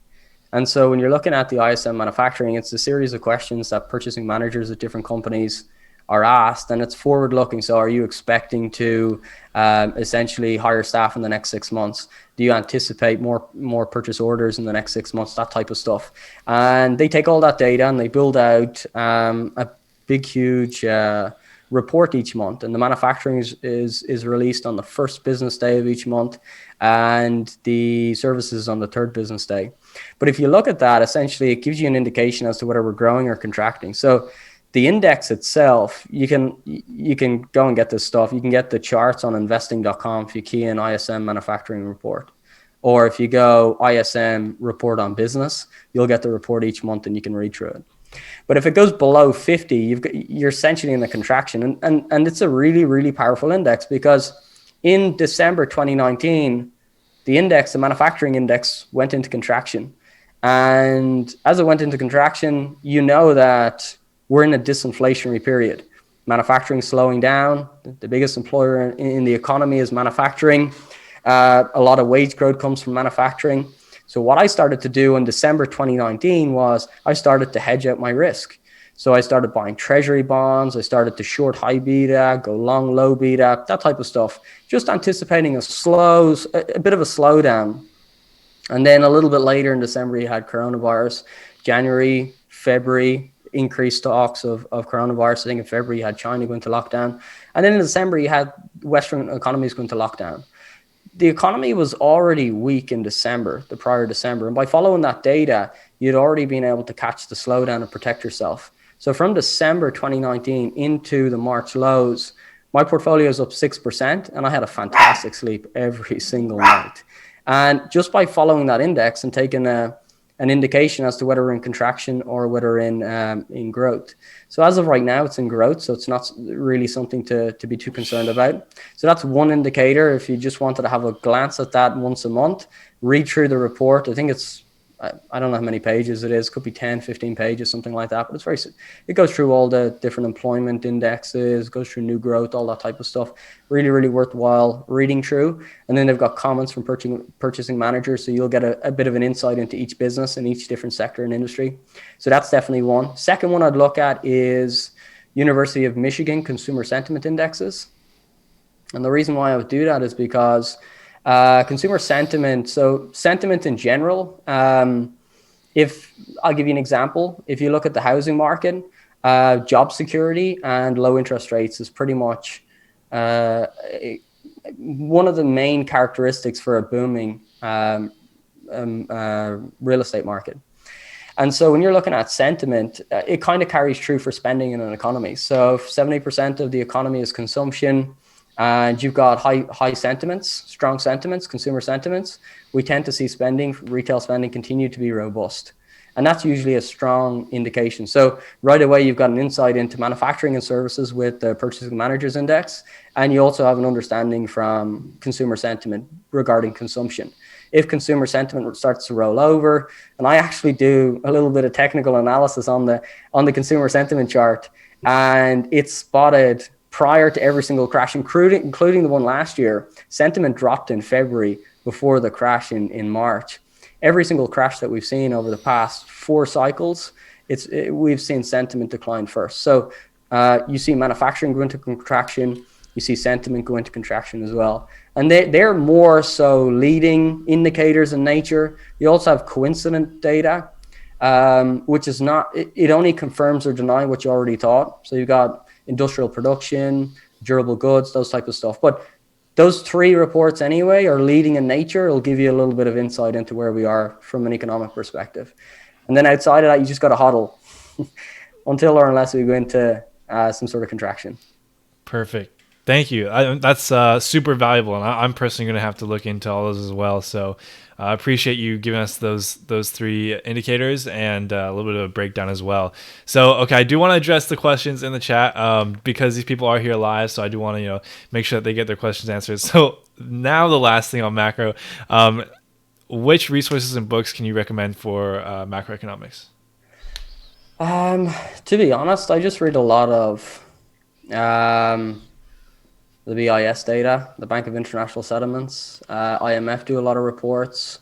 And so when you're looking at the ISM manufacturing, it's a series of questions that purchasing managers at different companies are asked, and it's forward looking. So are you expecting to essentially hire staff in the next 6 months? Do you anticipate more purchase orders in the next 6 months? That type of stuff. And they take all that data and they build out a big, huge report each month. And the manufacturing is released on the first business day of each month, and the services on the third business day. But if you look at that, essentially, it gives you an indication as to whether we're growing or contracting. So the index itself, you can go and get this stuff. You can get the charts on investing.com if you key in ISM manufacturing report. Or if you go ISM report on business, you'll get the report each month and you can read through it. But if it goes below 50, you're essentially in a contraction. And it's a really, really powerful index, because in December 2019, the manufacturing index went into contraction. And as it went into contraction, you know that we're in a disinflationary period. Manufacturing slowing down. The biggest employer in the economy is manufacturing. A lot of wage growth comes from manufacturing. So what I started to do in December 2019 was I started to hedge out my risk. So I started buying treasury bonds. I started to short high beta, go long low beta, that type of stuff, just anticipating a bit of a slowdown. And then a little bit later in December, you had coronavirus. January, February, increased talks of coronavirus. I think in February, you had China going to lockdown. And then in December, you had Western economies going to lockdown. The economy was already weak in December, the prior December. And by following that data, you'd already been able to catch the slowdown and protect yourself. So from December 2019 into the March lows, my portfolio is up 6%, and I had a fantastic sleep every single night. And just by following that index and taking an indication as to whether we're in contraction or whether we're in growth. So as of right now, it's in growth. So it's not really something to be too concerned about. So that's one indicator. If you just wanted to have a glance at that once a month, read through the report. I think I don't know how many pages it is. Could be 10, 15 pages, something like that. But it goes through all the different employment indexes, goes through new growth, all that type of stuff. Really, really worthwhile reading through. And then they've got comments from purchasing managers. So you'll get a bit of an insight into each business and each different sector and industry. So that's definitely one. Second one I'd look at is University of Michigan consumer sentiment indexes. And the reason why I would do that is because consumer sentiment, so sentiment in general, if I'll give you an example, if you look at the housing market, job security and low interest rates is pretty much one of the main characteristics for a booming real estate market. And so when you're looking at sentiment, it kind of carries true for spending in an economy. So if 70% of the economy is consumption, and you've got high sentiments, strong sentiments, consumer sentiments, we tend to see retail spending continue to be robust. And that's usually a strong indication. So right away, you've got an insight into manufacturing and services with the Purchasing Managers Index. And you also have an understanding from consumer sentiment regarding consumption. If consumer sentiment starts to roll over, and I actually do a little bit of technical analysis on the consumer sentiment chart, and it's spotted prior to every single crash, including the one last year, sentiment dropped in February before the crash in March. Every single crash that we've seen over the past 4 cycles, we've seen sentiment decline first. So you see manufacturing go into contraction, you see sentiment go into contraction as well. And they're more so leading indicators in nature. You also have coincident data, which is not, it only confirms or denies what you already thought. So you've got industrial production, durable goods, those type of stuff. But those 3 reports anyway are leading in nature. It'll give you a little bit of insight into where we are from an economic perspective. And then outside of that, you just got to hodl until or unless we go into some sort of contraction. Perfect. Thank you. That's super valuable, and I'm personally going to have to look into all those as well. So I appreciate you giving us those 3 indicators and a little bit of a breakdown as well. So, okay, I do want to address the questions in the chat because these people are here live, so I do want to make sure that they get their questions answered. So now the last thing on macro, which resources and books can you recommend for macroeconomics? To be honest, I just read a lot of the BIS data, the Bank of International Settlements, IMF do a lot of reports.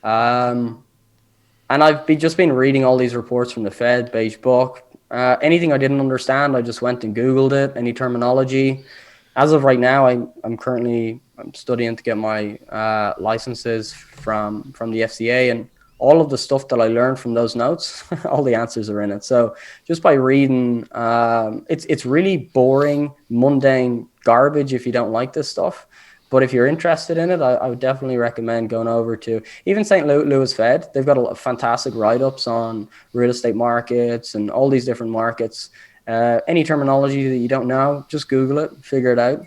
And I've just been reading all these reports from the Fed, Beige Book. Anything I didn't understand, I just went and Googled it, any terminology. As of right now, I'm studying to get my licenses from the FCA, and all of the stuff that I learned from those notes, all the answers are in it. So just by reading, it's really boring, mundane garbage if you don't like this stuff. But if you're interested in it, I would definitely recommend going over to even St. Louis Fed. They've got a fantastic write-ups on real estate markets and all these different markets. Any terminology that you don't know, just Google it, figure it out.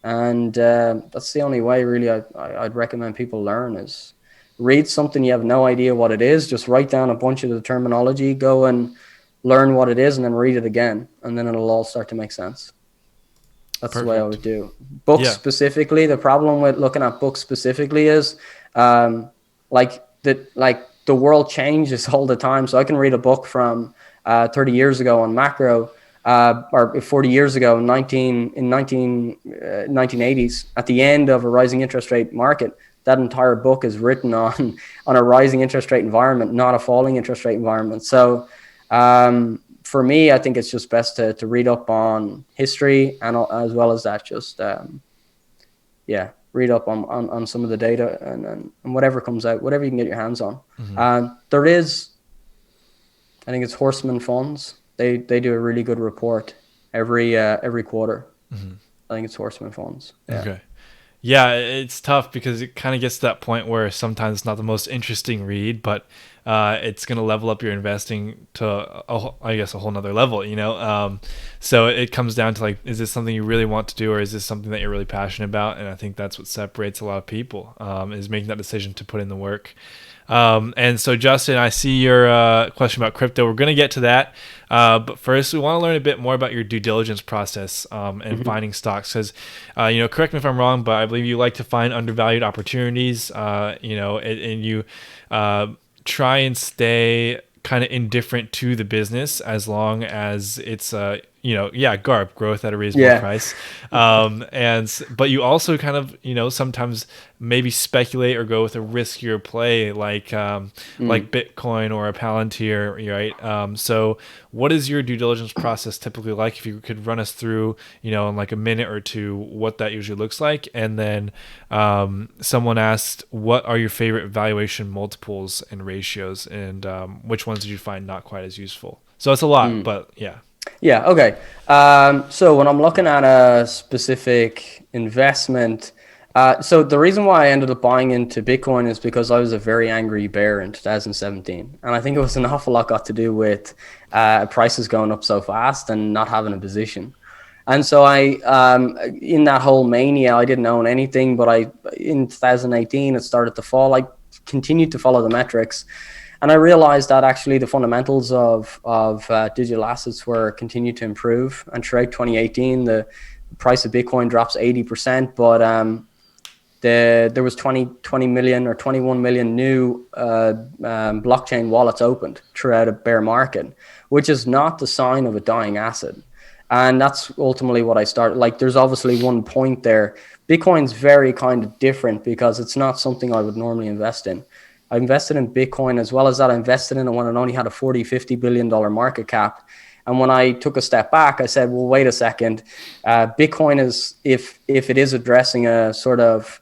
And that's the only way really I'd recommend people learn is read something you have no idea what it is. Just write down a bunch of the terminology, go and learn what it is, and then read it again. And then it'll all start to make sense. That's the way I Perfect. would do. Books Yeah. specifically, the problem with looking at books specifically is the world changes all the time. So I can read a book from 30 years ago on macro, or 40 years ago in 1980s, at the end of a rising interest rate market. That entire book is written on a rising interest rate environment, not a falling interest rate environment. So for me, I think it's just best to read up on history, and as well as that, just read up on some of the data, and whatever comes out, whatever you can get your hands on. There is, I think it's Horseman Funds. They do a really good report every quarter. I think it's Horseman Funds. Yeah. Okay. Yeah, it's tough because it kind of gets to that point where sometimes it's not the most interesting read, but it's going to level up your investing to, I guess, a whole nother level, you know? So it comes down to like, is this something you really want to do, or is this something that you're really passionate about? And I think that's what separates a lot of people, is making that decision to put in the work. And so, Justin, I see your question about crypto. We're going to get to that. But first, we want to learn a bit more about your due diligence process and finding stocks. Because, correct me if I'm wrong, but I believe you like to find undervalued opportunities, and you try and stay kind of indifferent to the business as long as it's GARP, growth at a reasonable price. But you also kind of, sometimes maybe speculate or go with a riskier play like Bitcoin or a Palantir, right? So what is your due diligence process typically like? If you could run us through, in like a minute or two, what that usually looks like. And then someone asked, what are your favorite valuation multiples and ratios, and which ones did you find not quite as useful? So it's a lot, but yeah. Yeah, okay. So when I'm looking at a specific investment, so the reason why I ended up buying into Bitcoin is because I was a very angry bear in 2017. And I think it was an awful lot got to do with prices going up so fast and not having a position. And so in that whole mania, I didn't own anything, but in 2018, it started to fall. I continued to follow the metrics. And I realized that actually the fundamentals of digital assets were continued to improve. And throughout 2018, the price of Bitcoin drops 80%, but there was 20 million or 21 million new blockchain wallets opened throughout a bear market, which is not the sign of a dying asset. And that's ultimately what I started. Like, there's obviously one point there. Bitcoin's very kind of different because it's not something I would normally invest in. I invested in Bitcoin, as well as that I invested in it when it only had a $40-50 billion market cap. And when I took a step back, I said, well, wait a second. Bitcoin is, if it is addressing a sort of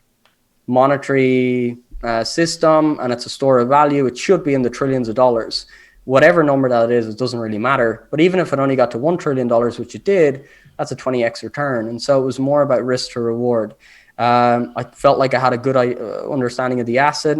monetary system and it's a store of value, it should be in the trillions of dollars. Whatever number that is, it doesn't really matter. But even if it only got to $1 trillion, which it did, that's a 20x return. And so it was more about risk to reward. I felt like I had a good understanding of the asset.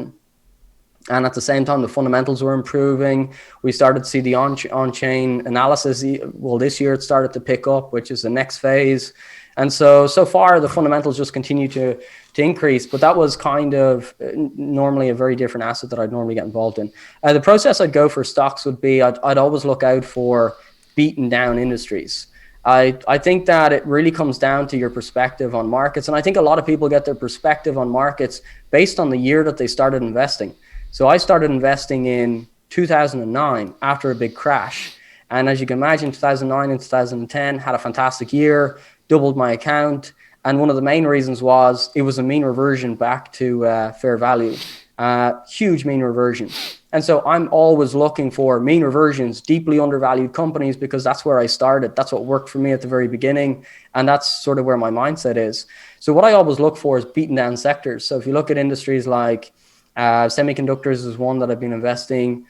And at the same time, the fundamentals were improving. We started to see the on-chain analysis. Well, this year it started to pick up, which is the next phase. And so far, the fundamentals just continue to increase. But that was kind of normally a very different asset that I'd normally get involved in. The process I'd go for stocks would be I'd always look out for beaten down industries. I think that it really comes down to your perspective on markets. And I think a lot of people get their perspective on markets based on the year that they started investing. So I started investing in 2009 after a big crash. And as you can imagine, 2009 and 2010 had a fantastic year, doubled my account. And one of the main reasons was it was a mean reversion back to fair value, huge mean reversion. And so I'm always looking for mean reversions, deeply undervalued companies, because that's where I started. That's what worked for me at the very beginning. And that's sort of where my mindset is. So what I always look for is beaten down sectors. So if you look at industries like semiconductors is one that I've been investing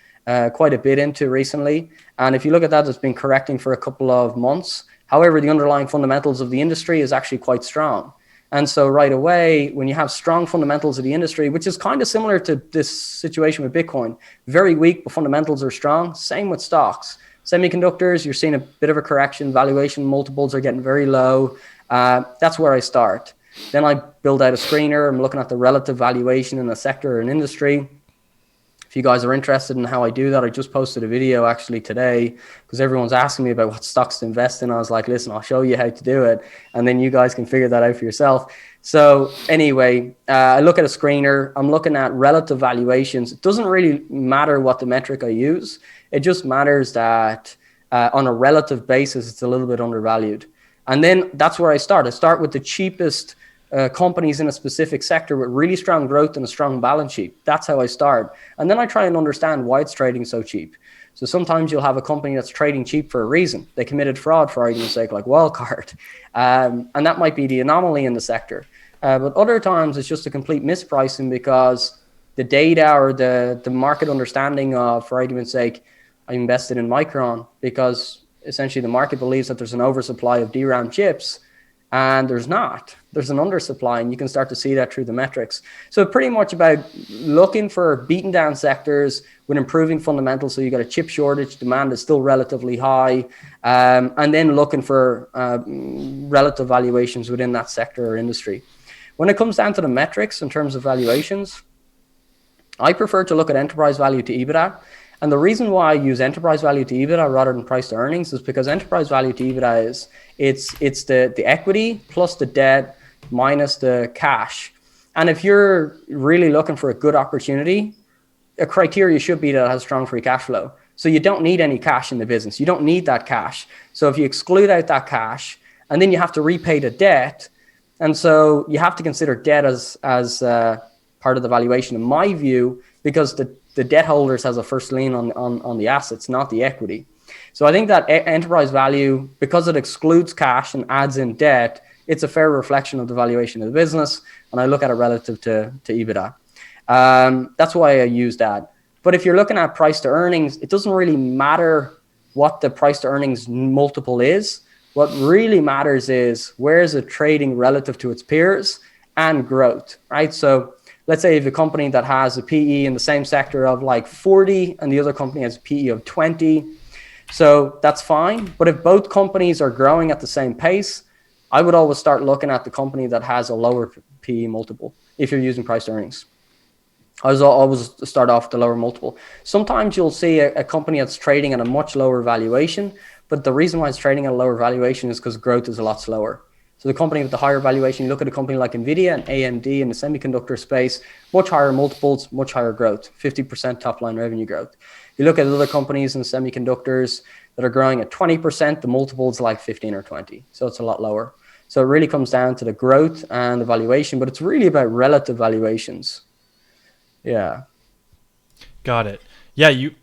quite a bit into recently. And if you look at that, it's been correcting for a couple of months. However, the underlying fundamentals of the industry is actually quite strong. And so right away, when you have strong fundamentals of the industry, which is kind of similar to this situation with Bitcoin, very weak, but fundamentals are strong. Same with stocks. Semiconductors, you're seeing a bit of a correction. Valuation multiples are getting very low. That's where I start. Then I build out a screener. I'm looking at the relative valuation in a sector or an industry. If you guys are interested in how I do that, I just posted a video actually today because everyone's asking me about what stocks to invest in. I was like, listen, I'll show you how to do it, and then you guys can figure that out for yourself. So anyway, I look at a screener. I'm looking at relative valuations. It doesn't really matter what the metric I use. It just matters that on a relative basis, it's a little bit undervalued. And then that's where I start. I start with the cheapest companies in a specific sector with really strong growth and a strong balance sheet. That's how I start. And then I try and understand why it's trading so cheap. So sometimes you'll have a company that's trading cheap for a reason. They committed fraud, for argument's sake, like Wildcard. And that might be the anomaly in the sector. But other times it's just a complete mispricing because the data or the market understanding of, for argument's sake, I invested in Micron because essentially the market believes that there's an oversupply of DRAM chips, and there's not. There's an undersupply, and you can start to see that through the metrics. So pretty much about looking for beaten down sectors with improving fundamentals. So you got a chip shortage, demand is still relatively high, and then looking for relative valuations within that sector or industry. When it comes down to the metrics in terms of valuations, I prefer to look at enterprise value to EBITDA. And the reason why I use enterprise value to EBITDA rather than price to earnings is because enterprise value to EBITDA is it's the equity plus the debt minus the cash. And if you're really looking for a good opportunity, a criteria should be that it has strong free cash flow. So you don't need any cash in the business. You don't need that cash. So if you exclude out that cash, and then you have to repay the debt, and so you have to consider debt as part of the valuation, in my view, because the debt holders has a first lien on the assets, not the equity. So I think that enterprise value, because it excludes cash and adds in debt, it's a fair reflection of the valuation of the business. And I look at it relative to EBITDA. That's why I use that. But if you're looking at price to earnings, it doesn't really matter what the price to earnings multiple is. What really matters is where is it trading relative to its peers and growth, right? So let's say if a company that has a PE in the same sector of like 40 and the other company has a PE of 20, so that's fine. But if both companies are growing at the same pace, I would always start looking at the company that has a lower PE multiple if you're using price to earnings. I always start off with the lower multiple. Sometimes you'll see a company that's trading at a much lower valuation, but the reason why it's trading at a lower valuation is because growth is a lot slower. So the company with the higher valuation, you look at a company like NVIDIA and AMD in the semiconductor space, much higher multiples, much higher growth, 50% top line revenue growth. You look at other companies in semiconductors that are growing at 20%, the multiples like 15 or 20. So it's a lot lower. So it really comes down to the growth and the valuation, but it's really about relative valuations. Yeah. Got it. Yeah, you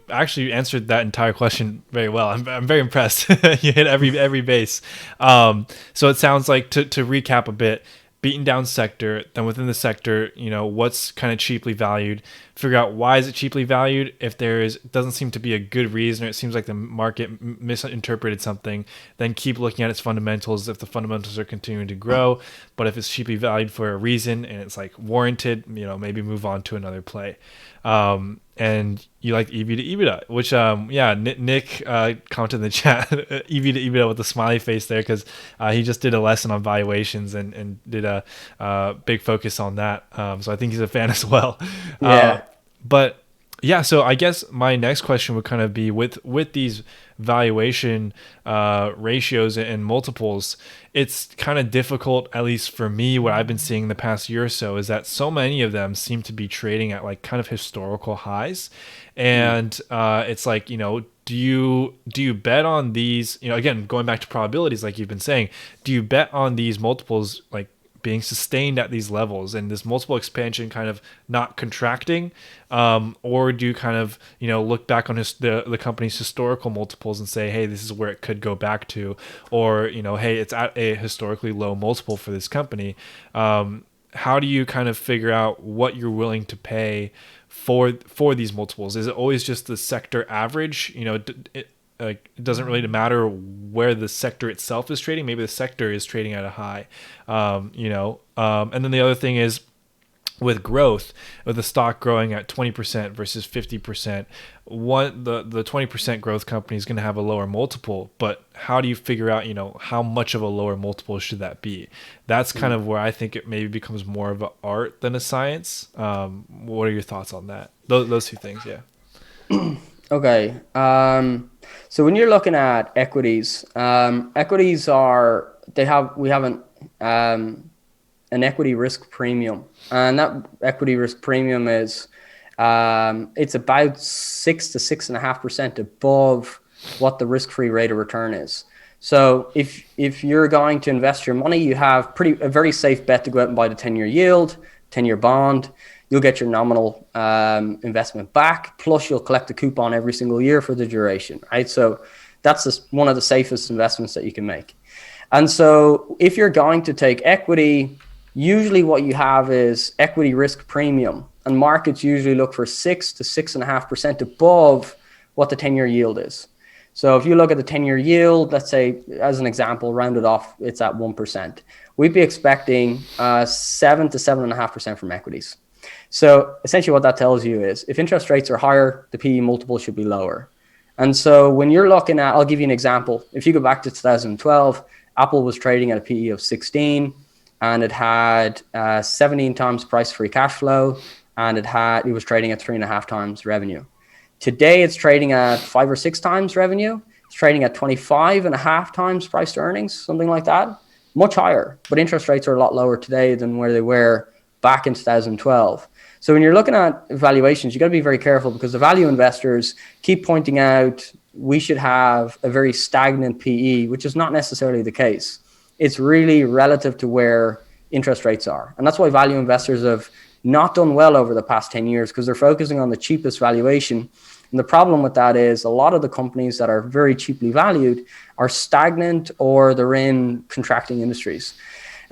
actually answered that entire question very well. I'm very impressed. You hit every base. So it sounds like, to recap a bit, beaten down sector, then within the sector, what's kind of cheaply valued, figure out why is it cheaply valued. If doesn't seem to be a good reason, or it seems like the market misinterpreted something, then keep looking at its fundamentals. If the fundamentals are continuing to grow, but if it's cheaply valued for a reason and it's like warranted, maybe move on to another play. And you like EV to EBITDA, which, Nick commented in the chat, EV to EBITDA with a smiley face there, because he just did a lesson on valuations and did a big focus on that. So I think he's a fan as well. Yeah. But yeah, so I guess my next question would kind of be with these valuation ratios and multiples, it's kind of difficult, at least for me, what I've been seeing the past year or so is that so many of them seem to be trading at like kind of historical highs. And it's like, do you bet on these, again, going back to probabilities, like you've been saying, do you bet on these multiples like being sustained at these levels and this multiple expansion kind of not contracting, or do you kind of look back on the company's historical multiples and say, hey, this is where it could go back to, or hey, it's at a historically low multiple for this company. How do you kind of figure out what you're willing to pay for these multiples? Is it always just the sector average? It doesn't really matter where the sector itself is trading. Maybe the sector is trading at a high, and then the other thing is, with growth, with the stock growing at 20% versus 50%, the 20% growth company is going to have a lower multiple. But how do you figure out, how much of a lower multiple should that be? That's kind of where I think it maybe becomes more of an art than a science. What are your thoughts on that? Those two things, yeah. Okay. So when you're looking at equities, equities we have an equity risk premium, and that equity risk premium is it's about 6 to 6.5% above what the risk-free rate of return is. So if you're going to invest your money, you have a very safe bet to go out and buy the 10-year yield, 10-year bond. You'll get your nominal investment back, plus you'll collect a coupon every single year for the duration, right? So that's one of the safest investments that you can make. And so if you're going to take equity, usually what you have is equity risk premium, and markets usually look for 6 to 6.5% above what the 10-year yield is. So if you look at the 10-year yield, let's say, as an example, rounded off, it's at 1%. We'd be expecting 7 to 7.5% from equities. So essentially what that tells you is if interest rates are higher, the PE multiple should be lower. And so when you're looking at, I'll give you an example. If you go back to 2012, Apple was trading at a PE of 16, and it had 17 times price free cash flow, and it was trading at 3.5 times revenue. Today, it's trading at 5 or 6 times revenue. It's trading at 25.5 times price to earnings, something like that. Much higher, but interest rates are a lot lower today than where they were back in 2012. So when you're looking at valuations, you got to be very careful, because the value investors keep pointing out we should have a very stagnant PE, which is not necessarily the case. It's really relative to where interest rates are. And that's why value investors have not done well over the past 10 years, because they're focusing on the cheapest valuation. And the problem with that is a lot of the companies that are very cheaply valued are stagnant, or they're in contracting industries.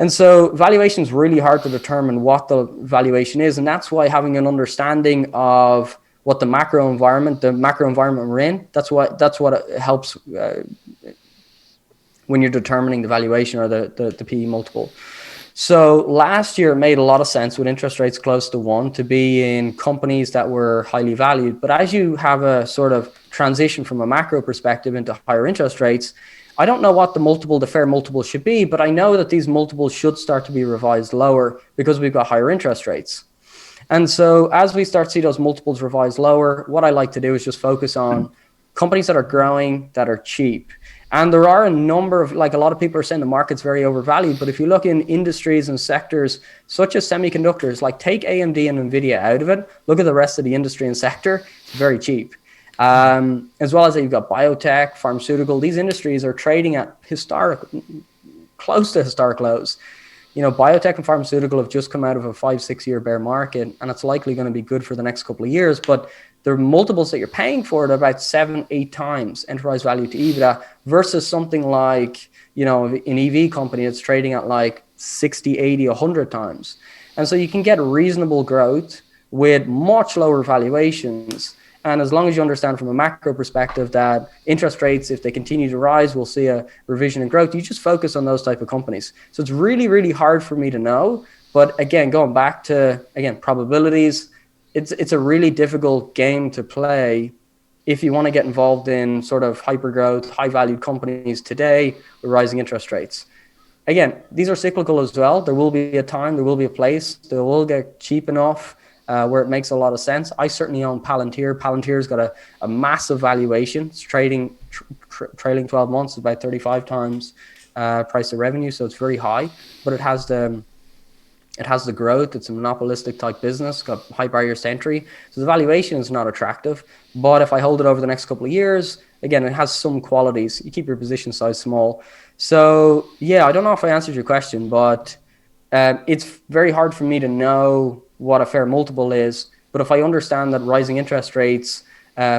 And so valuation is really hard to determine what the valuation is. And that's why having an understanding of what the macro environment we're in, that's what helps when you're determining the valuation or the PE multiple. So last year it made a lot of sense with interest rates close to 1 to be in companies that were highly valued. But as you have a sort of transition from a macro perspective into higher interest rates, I don't know what the fair multiple should be, but I know that these multiples should start to be revised lower because we've got higher interest rates. And so as we start to see those multiples revised lower, what I like to do is just focus on companies that are growing, that are cheap. And there are a number of, like a lot of people are saying the market's very overvalued, but if you look in industries and sectors such as semiconductors, like take AMD and NVIDIA out of it, look at the rest of the industry and sector, it's very cheap. As well as you've got biotech, pharmaceutical, these industries are trading at close to historic lows. Biotech and pharmaceutical have just come out of a 5-6 year bear market, and it's likely going to be good for the next couple of years. But the multiples that you're paying for it are about 7-8 times enterprise value to EBITDA versus something like, an EV company that's trading at like 60, 80, 100 times. And so you can get reasonable growth with much lower valuations. And as long as you understand from a macro perspective that interest rates, if they continue to rise, we'll see a revision in growth, you just focus on those type of companies. So it's really, really hard for me to know. But again, going back to, probabilities, it's a really difficult game to play if you want to get involved in sort of hyper growth, high valued companies today with rising interest rates. Again, these are cyclical as well. There will be a time, there will be a place, they will get cheap enough where it makes a lot of sense. I certainly own Palantir. Palantir's got a massive valuation. It's trailing 12 months, about 35 times price to revenue. So it's very high, but it has the growth. It's a monopolistic type business, got high barriers to entry. So the valuation is not attractive. But if I hold it over the next couple of years, again, it has some qualities. You keep your position size small. So yeah, I don't know if I answered your question, but it's very hard for me to know what a fair multiple is. But if I understand that rising interest rates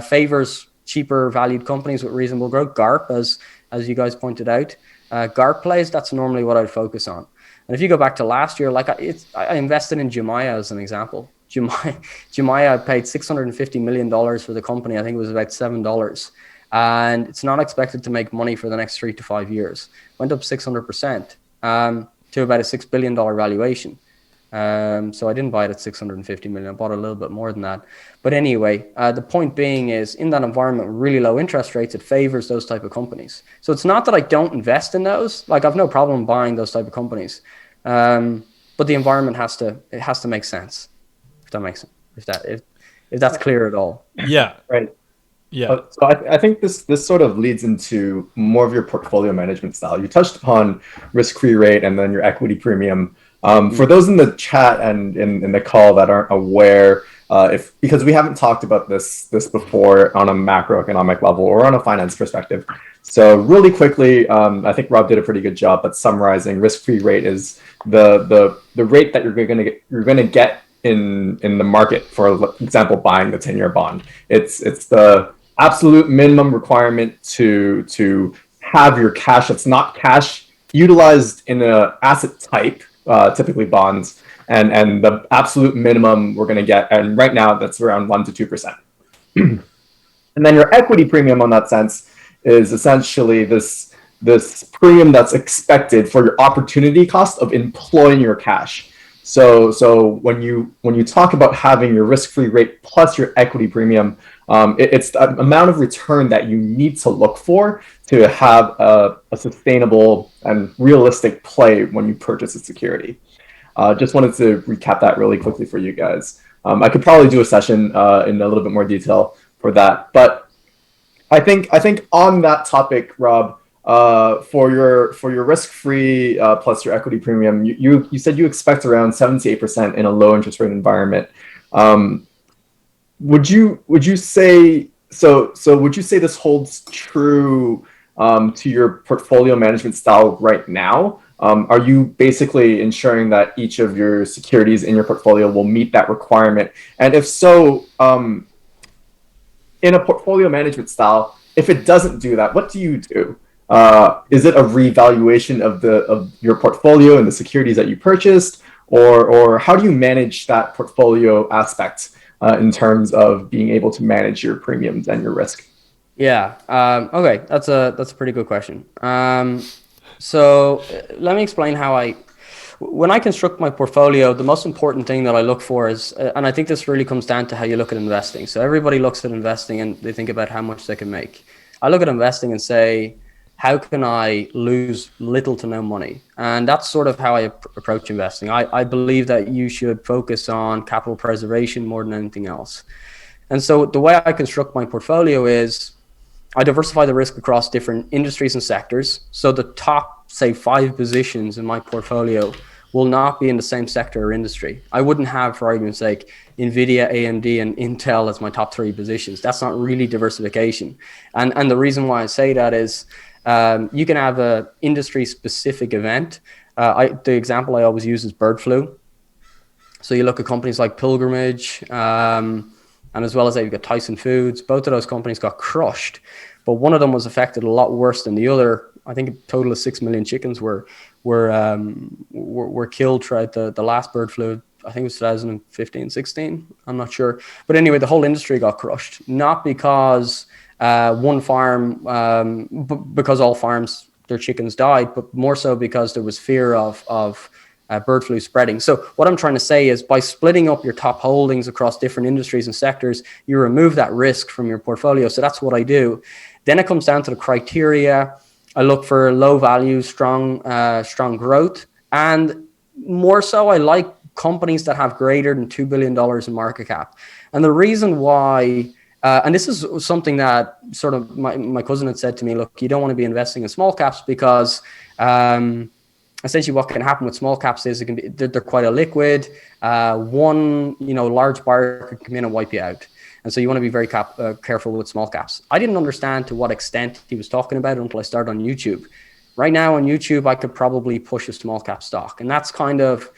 favors cheaper valued companies with reasonable growth, GARP, as you guys pointed out, GARP plays, that's normally what I'd focus on. And if you go back to last year, I invested in Jumaya as an example. Jumaya, I paid $650 million for the company. I think it was about $7. And it's not expected to make money for the next 3 to 5 years. Went up 600% to about a $6 billion valuation. So I didn't buy it at 650 million. I bought a little bit more than that. But anyway, the point being is in that environment with really low interest rates, it favors those type of companies. So it's not that I don't invest in those. Like I've no problem buying those type of companies. But the environment has to make sense. If that makes sense. If that's clear at all. Yeah. Right. Yeah. So I think this sort of leads into more of your portfolio management style. You touched upon risk-free rate and then your equity premium. For those in the chat and in the call that aren't aware, because we haven't talked about this before on a macroeconomic level or on a finance perspective. So really quickly, I think Rob did a pretty good job at summarizing. Risk-free rate is the rate that you're gonna get in the market. For example, buying the 10-year bond. It's the absolute minimum requirement to have your cash that's not cash utilized in an asset type, typically bonds, and the absolute minimum we're going to get, and right now that's around 1 to 2%. And then your equity premium on that sense is essentially this premium that's expected for your opportunity cost of employing your cash. So when you talk about having your risk-free rate plus your equity premium, it's the amount of return that you need to look for to have a sustainable and realistic play when you purchase a security. Just wanted to recap that really quickly for you guys. I could probably do a session in a little bit more detail for that, but I think on that topic, Rob, for your risk-free plus your equity premium, you said you expect around 7 to 8% in a low interest rate environment. Would you say so? Would you say this holds true to your portfolio management style right now? Are you basically ensuring that each of your securities in your portfolio will meet that requirement? And if so, in a portfolio management style, if it doesn't do that, what do you do? Is it a revaluation of your portfolio and the securities that you purchased, or how do you manage that portfolio aspect in terms of being able to manage your premiums and your risk? Yeah. Okay. That's a pretty good question. So let me explain when I construct my portfolio, the most important thing that I look for is, and I think this really comes down to how you look at investing. So everybody looks at investing and they think about how much they can make. I look at investing and say, how can I lose little to no money? And that's sort of how I approach investing. I believe that you should focus on capital preservation more than anything else. And so the way I construct my portfolio is I diversify the risk across different industries and sectors. So the top, say, 5 positions in my portfolio will not be in the same sector or industry. I wouldn't have, for argument's sake, NVIDIA, AMD, and Intel as my top 3 positions. That's not really diversification. And the reason why I say that is you can have a industry-specific event. The example I always use is bird flu. So you look at companies like Pilgrimage, and as well as that, you've got Tyson Foods. Both of those companies got crushed, but one of them was affected a lot worse than the other. I think a total of 6 million chickens were killed throughout the last bird flu. I think it was 2015, 16. I'm not sure. But anyway, the whole industry got crushed, not because one farm, because all farms, their chickens died, but more so because there was fear of bird flu spreading. So what I'm trying to say is by splitting up your top holdings across different industries and sectors, you remove that risk from your portfolio. So that's what I do. Then it comes down to the criteria. I look for low value, strong growth. And more so, I like companies that have greater than $2 billion in market cap. And the reason why, and this is something that sort of my cousin had said to me, look, you don't want to be investing in small caps because essentially what can happen with small caps is they're quite illiquid. One large buyer could come in and wipe you out. And so you want to be very careful with small caps. I didn't understand to what extent he was talking about it until I started on YouTube. Right now on YouTube, I could probably push a small cap stock. And that's kind of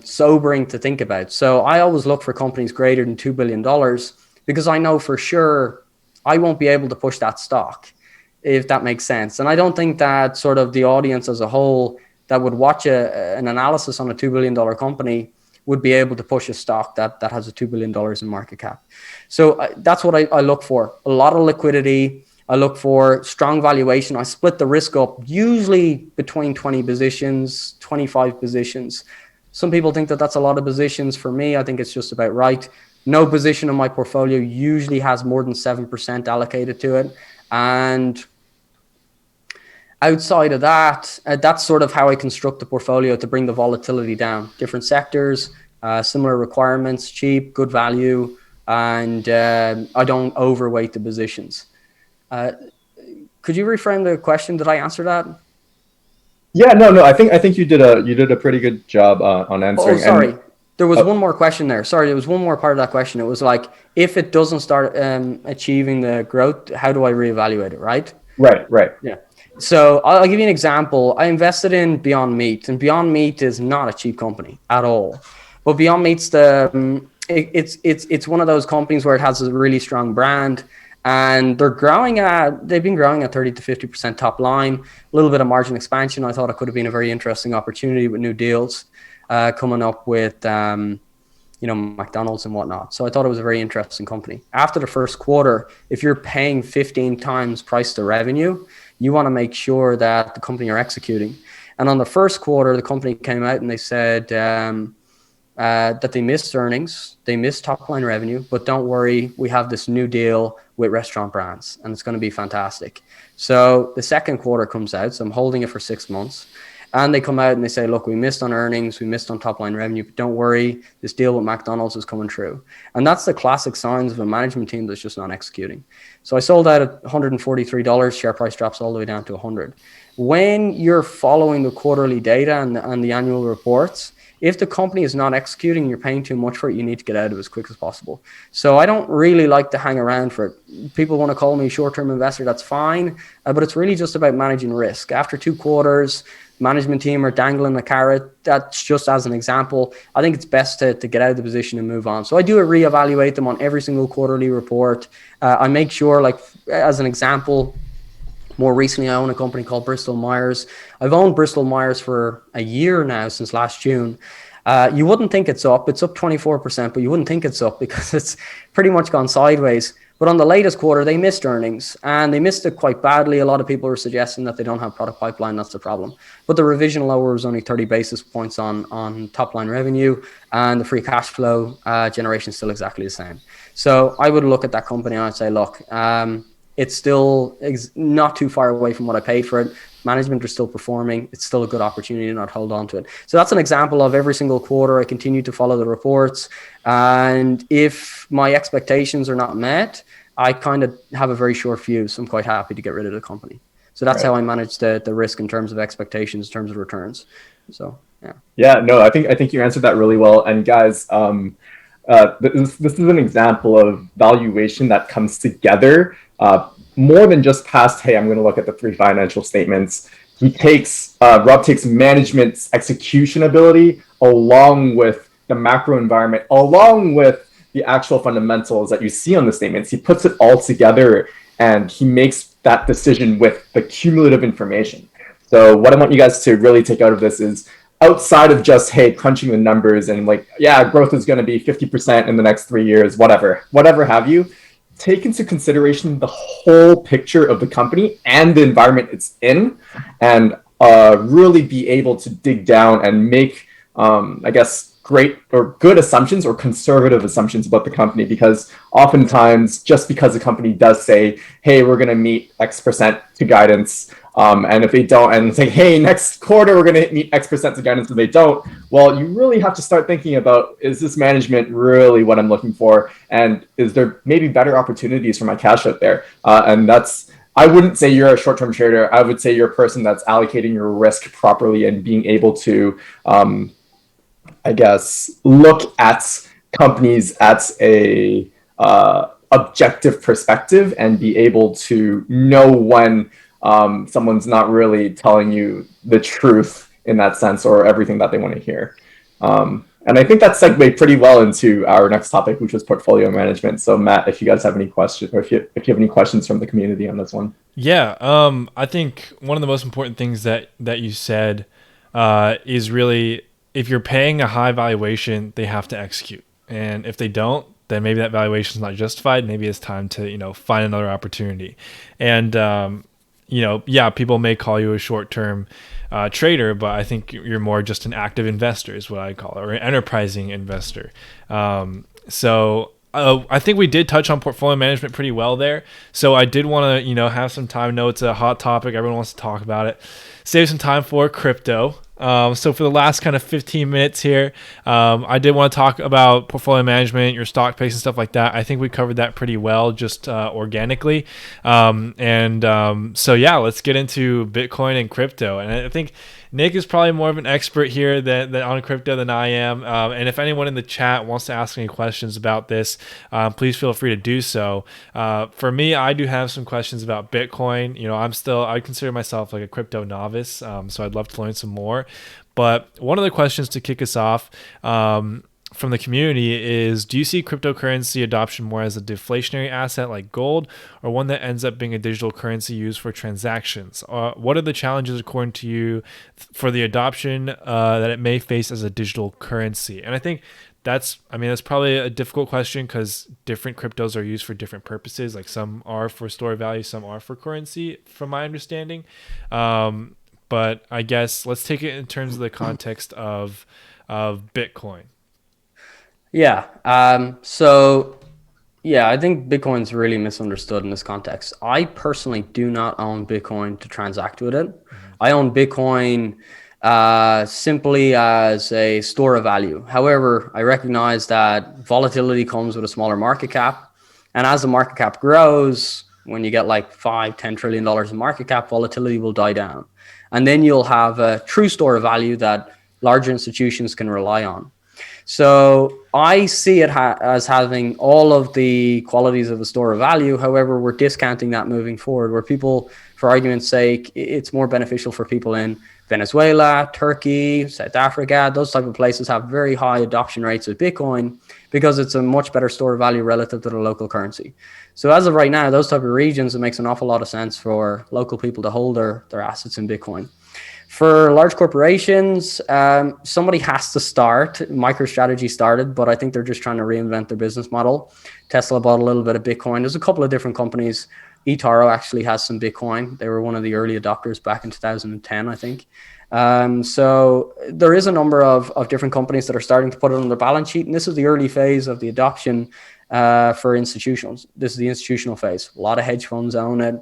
sobering to think about. So I always look for companies greater than $2 billion because I know for sure I won't be able to push that stock, if that makes sense. And I don't think that sort of the audience as a whole that would watch an analysis on a $2 billion company would be able to push a stock that has a $2 billion in market cap. So that's what I look for. A lot of liquidity. I look for strong valuation. I split the risk up usually between 20 positions, 25 positions. Some people think that that's a lot of positions. For me, I think it's just about right. No position in my portfolio usually has more than 7% allocated to it. And outside of that, that's sort of how I construct the portfolio to bring the volatility down. Different sectors, similar requirements, cheap, good value, and I don't overweight the positions. Could you reframe the question? Did I answer that? Yeah, no. I think you did a pretty good job on Oh, answering. sorry. And There was one more question there. Sorry, there was one more part of that question. It was like, if it doesn't start achieving the growth, how do I reevaluate it, right? right. Yeah. So I'll give you an example. I invested in Beyond Meat, and Beyond Meat is not a cheap company at all. But Beyond Meat's it's one of those companies where it has a really strong brand, and they've been growing at 30 to 50% top line, a little bit of margin expansion. I thought it could have been a very interesting opportunity with new deals coming up with McDonald's and whatnot. So I thought it was a very interesting company. After the first quarter, if you're paying 15 times price to revenue, you want to make sure that the company are executing. And on the first quarter, the company came out and they said that they missed earnings, they missed top line revenue, but don't worry, we have this new deal with Restaurant Brands and it's going to be fantastic. So the second quarter comes out, so I'm holding it for 6 months. And they come out and they say, look, we missed on earnings, we missed on top line revenue, but don't worry, this deal with McDonald's is coming true. And that's the classic signs of a management team that's just not executing. So I sold out at $143, share price drops all the way down to 100. When you're following the quarterly data and the annual reports, if the company is not executing, you're paying too much for it, you need to get out of it as quick as possible. So I don't really like to hang around for it. People want to call me a short-term investor, that's fine, but it's really just about managing risk. After 2 quarters, management team are dangling a carrot. That's just as an example. I think it's best to get out of the position and move on. So I do reevaluate them on every single quarterly report. I make sure, like as an example, more recently, I own a company called Bristol Myers. I've owned Bristol Myers for a year now, since last June. You wouldn't think it's up. It's up 24%, but you wouldn't think it's up because it's pretty much gone sideways. But on the latest quarter, they missed earnings and they missed it quite badly. A lot of people are suggesting that they don't have product pipeline. That's the problem. But the revision lower was only 30 basis points on top line revenue, and the free cash flow generation is still exactly the same. So I would look at that company and I'd say, look, it's still not too far away from what I paid for it. Management are still performing. It's still a good opportunity to not hold on to it. So that's an example of every single quarter I continue to follow the reports. And if my expectations are not met, I kind of have a very short fuse. So I'm quite happy to get rid of the company. So that's how I manage the risk in terms of expectations, in terms of returns. So, yeah. Yeah, no, I think you answered that really well. And guys, this is an example of valuation that comes together more than just past, hey, I'm going to look at the 3 financial statements. Rob takes management's execution ability along with the macro environment, along with the actual fundamentals that you see on the statements. He puts it all together and he makes that decision with the cumulative information. So what I want you guys to really take out of this is, outside of just, hey, crunching the numbers and like, yeah, growth is going to be 50% in the next 3 years, whatever have you, take into consideration the whole picture of the company and the environment it's in, and really be able to dig down and make, I guess, great or good assumptions or conservative assumptions about the company. Because oftentimes, just because the company does say, hey, we're going to meet X% to guidance, and if they don't, and say, hey, next quarter we're going to meet X% to guidance, if they don't, well, you really have to start thinking about, is this management really what I'm looking for? And is there maybe better opportunities for my cash out there? And that's, I wouldn't say you're a short-term trader. I would say you're a person that's allocating your risk properly and being able to, I guess, look at companies at a objective perspective and be able to know when someone's not really telling you the truth in that sense, or everything that they want to hear. And I think that segued pretty well into our next topic, which was portfolio management. So Matt, if you guys have any questions, or if you have any questions from the community on this one. Yeah, I think one of the most important things that you said is really, if you're paying a high valuation, they have to execute. And if they don't, then maybe that valuation is not justified. Maybe it's time to, find another opportunity. And, yeah, people may call you a short-term trader, but I think you're more just an active investor is what I call it, or an enterprising investor. So I think we did touch on portfolio management pretty well there. So I did want to, have some time. No, it's a hot topic. Everyone wants to talk about it. Save some time for crypto. So for the last kind of 15 minutes here, I did want to talk about portfolio management, your stock picks and stuff like that. I think we covered that pretty well, just organically. So yeah, let's get into Bitcoin and crypto. And I think Nick is probably more of an expert here than on crypto than I am. And if anyone in the chat wants to ask any questions about this, please feel free to do so. For me, I do have some questions about Bitcoin. I consider myself like a crypto novice, so I'd love to learn some more. But one of the questions to kick us off from the community is, do you see cryptocurrency adoption more as a deflationary asset like gold, or one that ends up being a digital currency used for transactions? What are the challenges, according to you, for the adoption that it may face as a digital currency? And I think that's probably a difficult question because different cryptos are used for different purposes. Like some are for store value, some are for currency, from my understanding. But I guess let's take it in terms of the context of Bitcoin. Yeah. I think Bitcoin's really misunderstood in this context. I personally do not own Bitcoin to transact with it. I own Bitcoin simply as a store of value. However, I recognize that volatility comes with a smaller market cap. And as the market cap grows, when you get like $5-10 trillion in market cap, volatility will die down. And then you'll have a true store of value that larger institutions can rely on. So I see it as having all of the qualities of a store of value. However, we're discounting that moving forward, where people, for argument's sake, it's more beneficial for people in Venezuela, Turkey, South Africa. Those type of places have very high adoption rates of Bitcoin because it's a much better store of value relative to the local currency. So as of right now, those type of regions, it makes an awful lot of sense for local people to hold their assets in Bitcoin. For large corporations, somebody has to start. MicroStrategy started, but I think they're just trying to reinvent their business model. Tesla bought a little bit of Bitcoin. There's a couple of different companies. eToro actually has some Bitcoin. They were one of the early adopters back in 2010, I think. So there is a number of different companies that are starting to put it on their balance sheet. And this is the early phase of the adoption for institutionals. This is the institutional phase. A lot of hedge funds own it.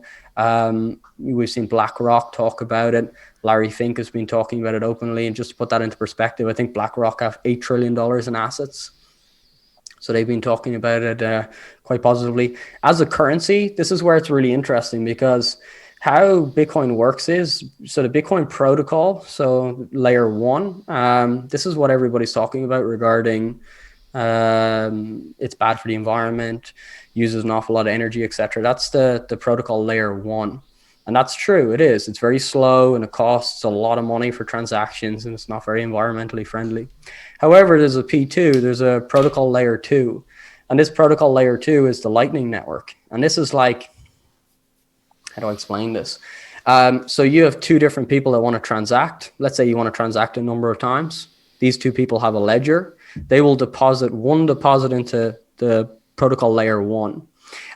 We've seen BlackRock talk about it. Larry Fink has been talking about it openly. And just to put that into perspective, I think BlackRock have $8 trillion in assets. So they've been talking about it quite positively. As a currency, this is where it's really interesting, because how Bitcoin works is, so the Bitcoin protocol, so layer one, this is what everybody's talking about regarding it's bad for the environment, uses an awful lot of energy, etc. That's the protocol layer one. And that's true. It is. It's very slow and it costs a lot of money for transactions and it's not very environmentally friendly. However, there's a P2, there's a protocol layer 2. And this protocol layer 2 is the Lightning Network. And this is like, how do I explain this? So you have two different people that want to transact. Let's say you want to transact a number of times. These two people have a ledger. They will deposit one deposit into the protocol layer 1.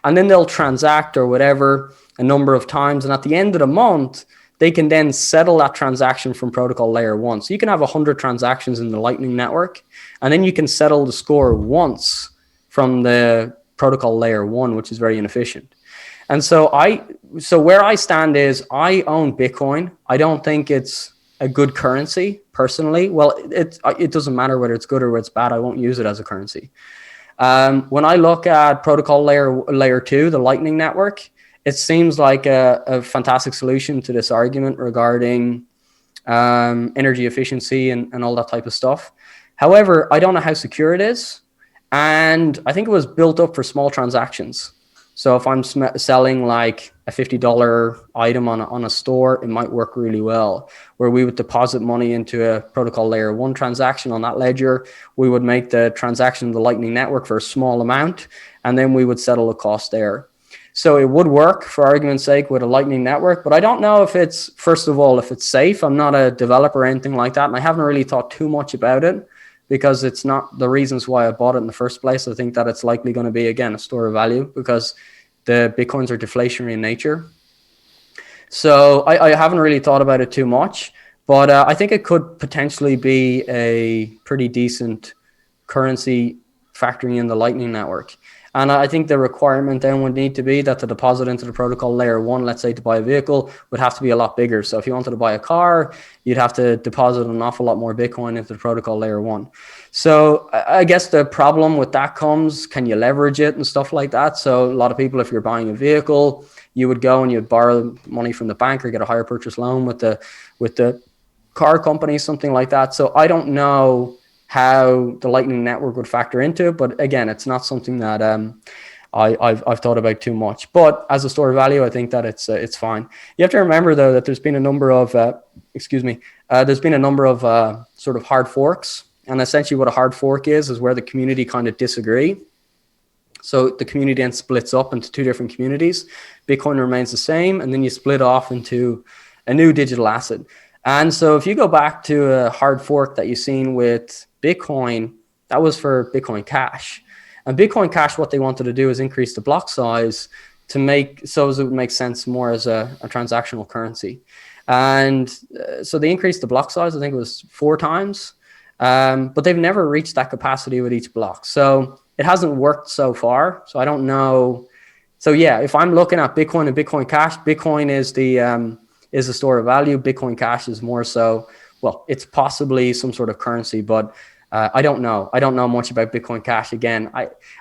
And then they'll transact or whatever a number of times. And at the end of the month, they can then settle that transaction from protocol layer 1. So you can have 100 transactions in the Lightning Network, and then you can settle the score once from the protocol layer 1, which is very inefficient. And so where I stand is I own Bitcoin. I don't think it's a good currency personally. Well, it doesn't matter whether it's good or whether it's bad. I won't use it as a currency. When I look at protocol layer 2, the Lightning Network, it seems like a fantastic solution to this argument regarding energy efficiency and all that type of stuff. However, I don't know how secure it is. And I think it was built up for small transactions. So if I'm selling like a $50 item on a store, it might work really well, where we would deposit money into a protocol layer 1 transaction on that ledger. We would make the transaction in the Lightning Network for a small amount, and then we would settle the cost there. So it would work, for argument's sake, with a Lightning Network, but I don't know if it's, first of all, if it's safe. I'm not a developer or anything like that, and I haven't really thought too much about it because it's not the reasons why I bought it in the first place. I think that it's likely going to be, again, a store of value because the Bitcoins are deflationary in nature. So I haven't really thought about it too much, but I think it could potentially be a pretty decent currency factoring in the Lightning Network. And I think the requirement then would need to be that the deposit into the protocol layer one, let's say to buy a vehicle, would have to be a lot bigger. So if you wanted to buy a car, you'd have to deposit an awful lot more Bitcoin into the protocol layer one. So I guess the problem with that comes, can you leverage it and stuff like that? So a lot of people, if you're buying a vehicle, you would go and you'd borrow money from the bank or get a hire purchase loan with the car company, something like that. So I don't know how the Lightning Network would factor into it, but again, it's not something that I've thought about too much. But as a store of value, I think that it's fine. You have to remember though that there's been a number of sort of hard forks, and essentially what a hard fork is where the community kind of disagree. So the community then splits up into two different communities. Bitcoin remains the same, and then you split off into a new digital asset. And so if you go back to a hard fork that you've seen with Bitcoin, that was for Bitcoin Cash. And Bitcoin Cash, what they wanted to do is increase the block size to make so as it would make sense more as a transactional currency. And so they increased the block size, I think it was 4 times, but they've never reached that capacity with each block. So it hasn't worked so far. So I don't know. So yeah, if I'm looking at Bitcoin and Bitcoin Cash, Bitcoin is the store of value. Bitcoin Cash is more so, well, it's possibly some sort of currency, but I don't know. I don't know much about Bitcoin Cash. Again,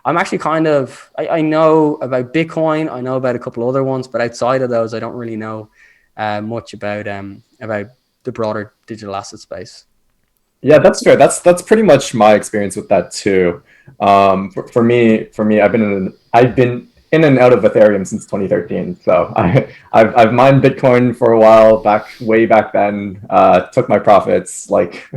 I'm actually I know about Bitcoin. I know about a couple other ones, but outside of those, I don't really know much about the broader digital asset space. Yeah, that's fair. That's pretty much my experience with that too. For me, I've been in and out of Ethereum since 2013. So I've mined Bitcoin for a while way back then. Took my profits like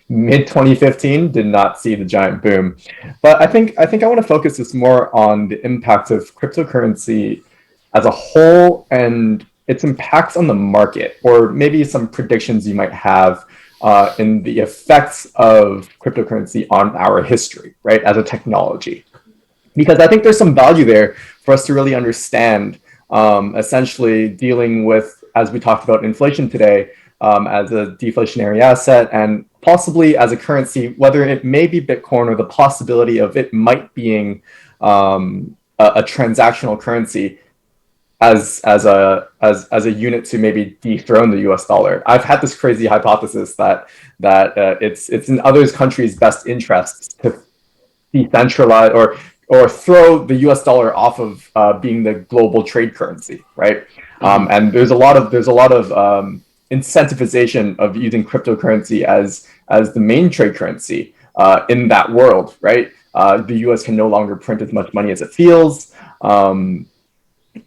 mid 2015. Did not see the giant boom, but I want to focus this more on the impact of cryptocurrency as a whole and its impacts on the market, or maybe some predictions you might have in the effects of cryptocurrency on our history, right, as a technology. Because I think there's some value there for us to really understand, essentially dealing with, as we talked about inflation today, as a deflationary asset and possibly as a currency, whether it may be Bitcoin or the possibility of it might being a transactional currency as a unit to maybe dethrone the US dollar. I've had this crazy hypothesis that it's in other countries' best interests to decentralize or throw the US dollar off of being the global trade currency, right? And there's a lot of incentivization of using cryptocurrency as the main trade currency in that world, right? The US can no longer print as much money as it feels.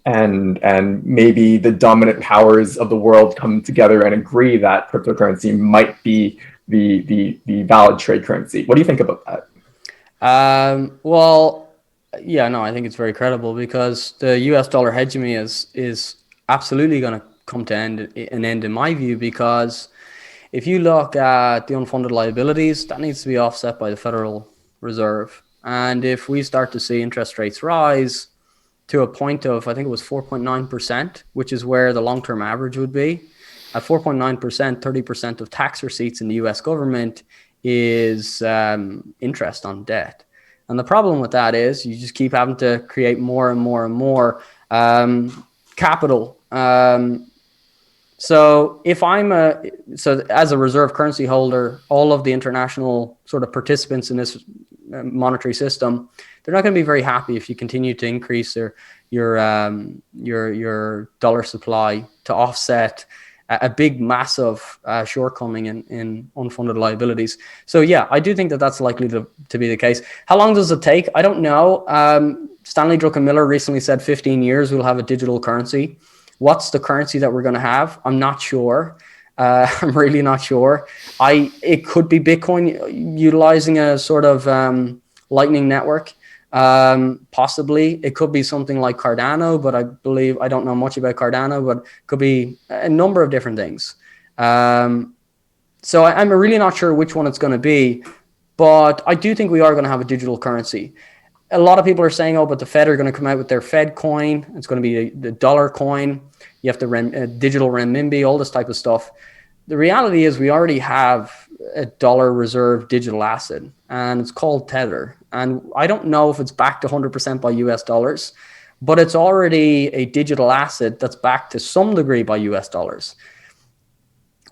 And maybe the dominant powers of the world come together and agree that cryptocurrency might be the valid trade currency. What do you think about that? Well, yeah, no, I think it's very credible because the US dollar hegemony is absolutely going to come to an end in my view, because if you look at the unfunded liabilities, that needs to be offset by the Federal Reserve. And if we start to see interest rates rise to a point of, I think it was 4.9%, which is where the long-term average would be. At 4.9%, 30% of tax receipts in the US government is interest on debt. And the problem with that is you just keep having to create more and more and more capital. So if so as a reserve currency holder, all of the international sort of participants in this monetary system, they're not going to be very happy if you continue to increase your dollar supply to offset a big, massive shortcoming in unfunded liabilities. So yeah, I do think that that's likely to be the case. How long does it take? I don't know. Stanley Druckenmiller recently said 15 years we'll have a digital currency. What's the currency that we're going to have? I'm not sure. I'm really not sure. It could be Bitcoin utilizing a sort of Lightning network. Possibly it could be something like Cardano, but I don't know much about Cardano, but it could be a number of different things. So I'm really not sure which one it's going to be, but I do think we are going to have a digital currency. a lot of people are saying, oh, but the Fed are going to come out with their Fed coin. It's going to be the dollar coin. You have the digital renminbi, all this type of stuff. The reality is we already have a dollar reserve digital asset, and it's called Tether. And I don't know if it's backed 100% by US dollars, but it's already a digital asset that's backed to some degree by US dollars.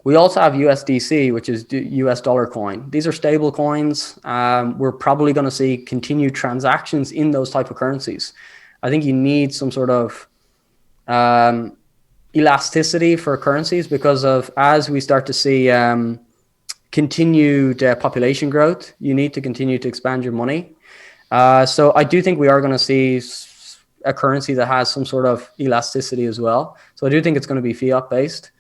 We also have USDC, which is US dollar coin. These are stable coins. We're probably going to see continued transactions in those type of currencies. I think you need some sort of elasticity for currencies because of as we start to see continued population growth, you need to continue to expand your money. So I do think we are going to see a currency that has some sort of elasticity as well. So I do think it's going to be fiat based.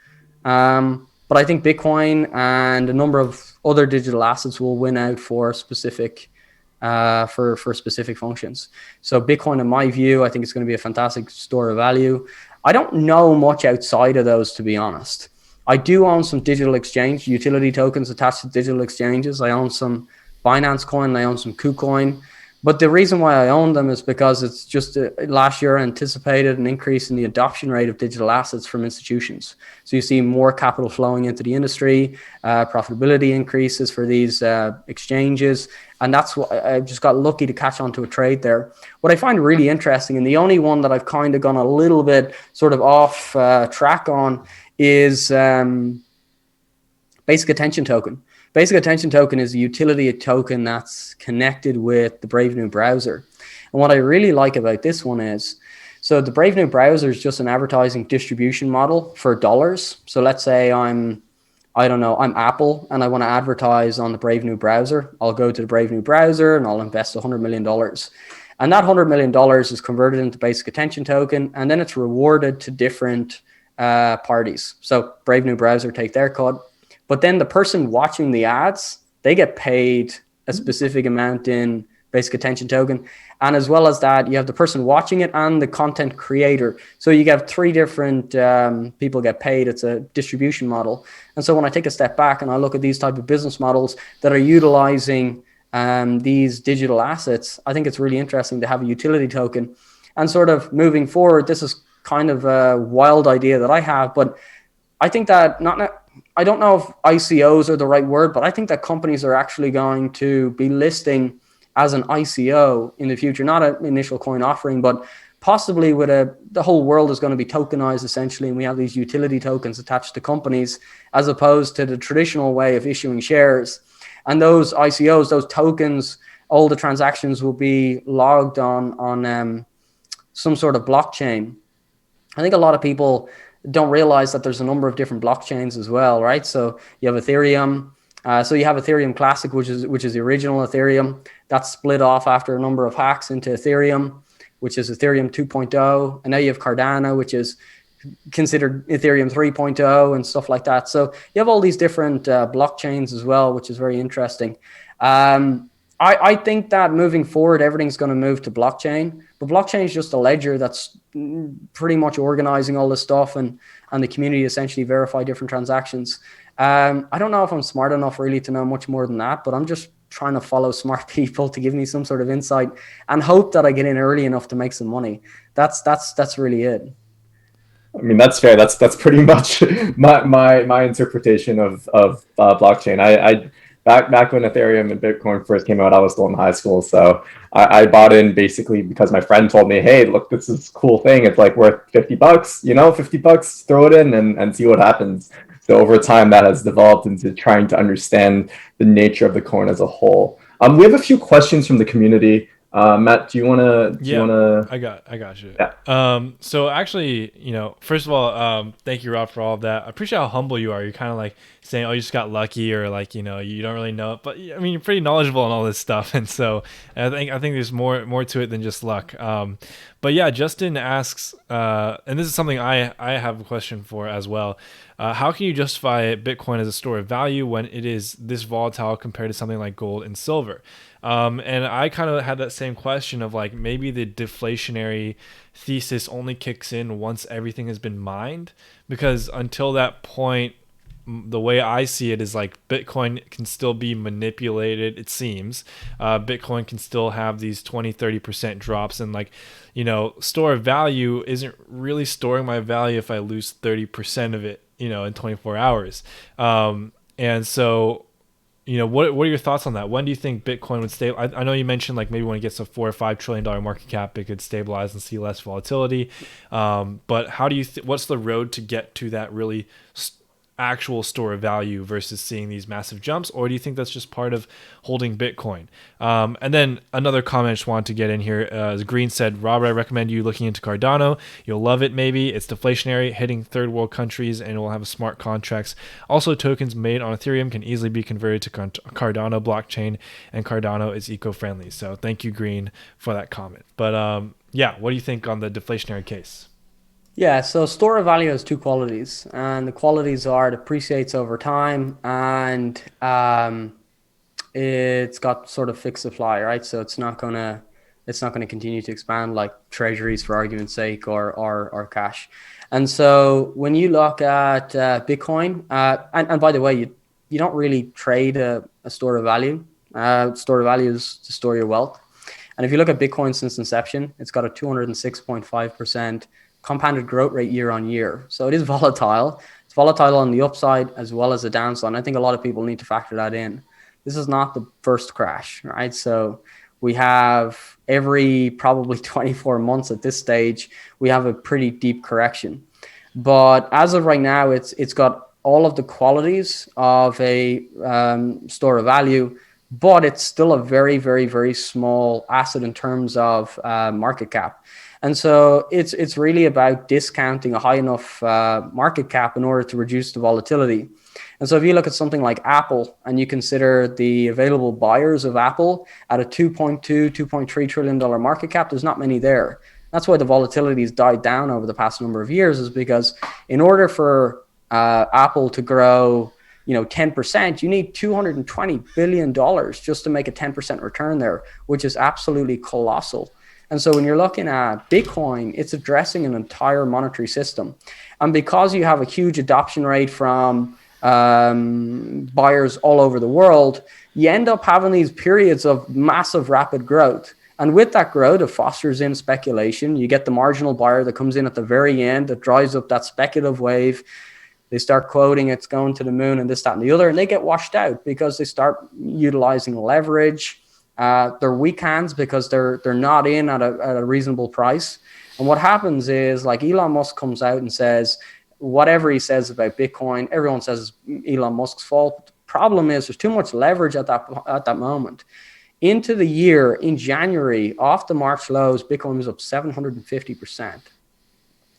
But I think Bitcoin and a number of other digital assets will win out for specific specific functions. So Bitcoin, in my view, I think it's going to be a fantastic store of value. I don't know much outside of those, to be honest. I do own some digital exchange utility tokens attached to digital exchanges. I own some Binance Coin. I own some KuCoin. But the reason why I own them is because it's just last year I anticipated an increase in the adoption rate of digital assets from institutions. So you see more capital flowing into the industry, profitability increases for these exchanges. And that's what I just got lucky to catch onto a trade there. What I find really interesting, and the only one that I've kind of gone a little bit sort of off track on is Basic Attention Token. Basic Attention Token is a utility token that's connected with the Brave New browser. And what I really like about this one is, so the Brave New browser is just an advertising distribution model for dollars. So let's say I'm Apple and I want to advertise on the Brave New browser. I'll go to the Brave New browser and I'll invest $100 million. And that $100 million is converted into Basic Attention Token, and then it's rewarded to different parties. So Brave New browser take their cut. But then the person watching the ads, they get paid a specific amount in Basic Attention Token. And as well as that, you have the person watching it and the content creator. So you have three different people get paid. It's a distribution model. And so when I take a step back and I look at these type of business models that are utilizing these digital assets, I think it's really interesting to have a utility token. And sort of moving forward, this is kind of a wild idea that I have, but I think that I don't know if ICOs are the right word, but I think that companies are actually going to be listing as an ICO in the future, not an initial coin offering, but possibly with the whole world is going to be tokenized essentially. And we have these utility tokens attached to companies as opposed to the traditional way of issuing shares. And those ICOs, those tokens, all the transactions will be logged on some sort of blockchain. I think a lot of people don't realize that there's a number of different blockchains as well, right? So you have Ethereum. So you have Ethereum Classic, which is the original Ethereum. That's split off after a number of hacks into Ethereum, which is Ethereum 2.0. And now you have Cardano, which is considered Ethereum 3.0 and stuff like that. So you have all these different blockchains as well, which is very interesting. I think that moving forward, everything's going to move to blockchain. But blockchain is just a ledger that's pretty much organizing all this stuff and the community essentially verify different transactions. I don't know if I'm smart enough really to know much more than that, but I'm just trying to follow smart people to give me some sort of insight and hope that I get in early enough to make some money. That's really it. I mean, that's fair. That's pretty much my interpretation of blockchain. I back when Ethereum and Bitcoin first came out, I was still in high school, so I bought in basically because my friend told me, "Hey, look, this is a cool thing. It's like worth $50. $50, throw it in and see what happens." So over time, that has developed into trying to understand the nature of the coin as a whole. We have a few questions from the community. Matt, do you want to? I got you. Yeah. So actually, first of all, thank you, Rob, for all of that. I appreciate how humble you are. You're kind of like saying, "Oh, you just got lucky," or like, you don't really know it. But I mean, you're pretty knowledgeable on all this stuff, and so I think there's more to it than just luck. But yeah, Justin asks, and this is something I have a question for as well. How can you justify Bitcoin as a store of value when it is this volatile compared to something like gold and silver? And I kind of had that same question of like maybe the deflationary thesis only kicks in once everything has been mined, because until that point, the way I see it is like Bitcoin can still be manipulated, it seems. Bitcoin can still have these 20-30% drops, and like, store of value isn't really storing my value if I lose 30% of it, in 24 hours. And so, what are your thoughts on that? When do you think Bitcoin would stay? I know you mentioned like maybe when it gets to $4 or $5 trillion market cap, it could stabilize and see less volatility. But how do you what's the road to get to that really actual store of value versus seeing these massive jumps? Or do you think that's just part of holding Bitcoin? And then another comment I just wanted to get in here, as Green said, Robert, I recommend you looking into Cardano. You'll love it. Maybe it's deflationary, hitting third world countries, and it will have smart contracts. Also, tokens made on Ethereum can easily be converted to Cardano blockchain, and Cardano is eco-friendly. So thank you, Green, for that comment. But yeah, what do you think on the deflationary case? Yeah, so store of value has two qualities, and the qualities are it appreciates over time, and it's got sort of fixed supply, right? So it's not gonna continue to expand like treasuries, for argument's sake, or cash. And so when you look at Bitcoin, and by the way, you don't really trade a store of value. Store of value is to store your wealth. And if you look at Bitcoin since inception, it's got a 206.5% compounded growth rate year on year. So it is volatile. It's volatile on the upside as well as the downside. And I think a lot of people need to factor that in. This is not the first crash, right? So we have every probably 24 months at this stage, we have a pretty deep correction. But as of right now, it's got all of the qualities of a store of value, but it's still a very, very, very small asset in terms of market cap. And so it's really about discounting a high enough market cap in order to reduce the volatility. And so if you look at something like Apple and you consider the available buyers of Apple at a $2.3 trillion market cap, there's not many there. That's why the volatility has died down over the past number of years, is because in order for Apple to grow 10%, you need $220 billion just to make a 10% return there, which is absolutely colossal. And so when you're looking at Bitcoin, it's addressing an entire monetary system. And because you have a huge adoption rate from buyers all over the world, you end up having these periods of massive rapid growth. And with that growth, it fosters in speculation. You get the marginal buyer that comes in at the very end that drives up that speculative wave. They start quoting it's going to the moon and this, that, and the other, and they get washed out because they start utilizing leverage. They're weak hands because they're not in at a reasonable price. And what happens is, like, Elon Musk comes out and says whatever he says about Bitcoin, everyone says it's Elon Musk's fault. The problem is there's too much leverage at that moment. Into the year, in January, off the March lows, Bitcoin was up 750%.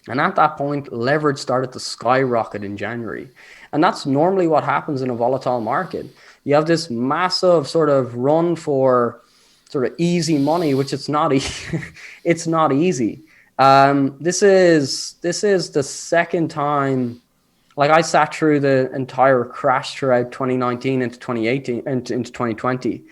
And at that point, leverage started to skyrocket in January. And that's normally what happens in a volatile market. You have this massive sort of run for sort of easy money, which it's not it's not easy. This is the second time, like, I sat through the entire crash throughout 2019 into 2018 into 2020.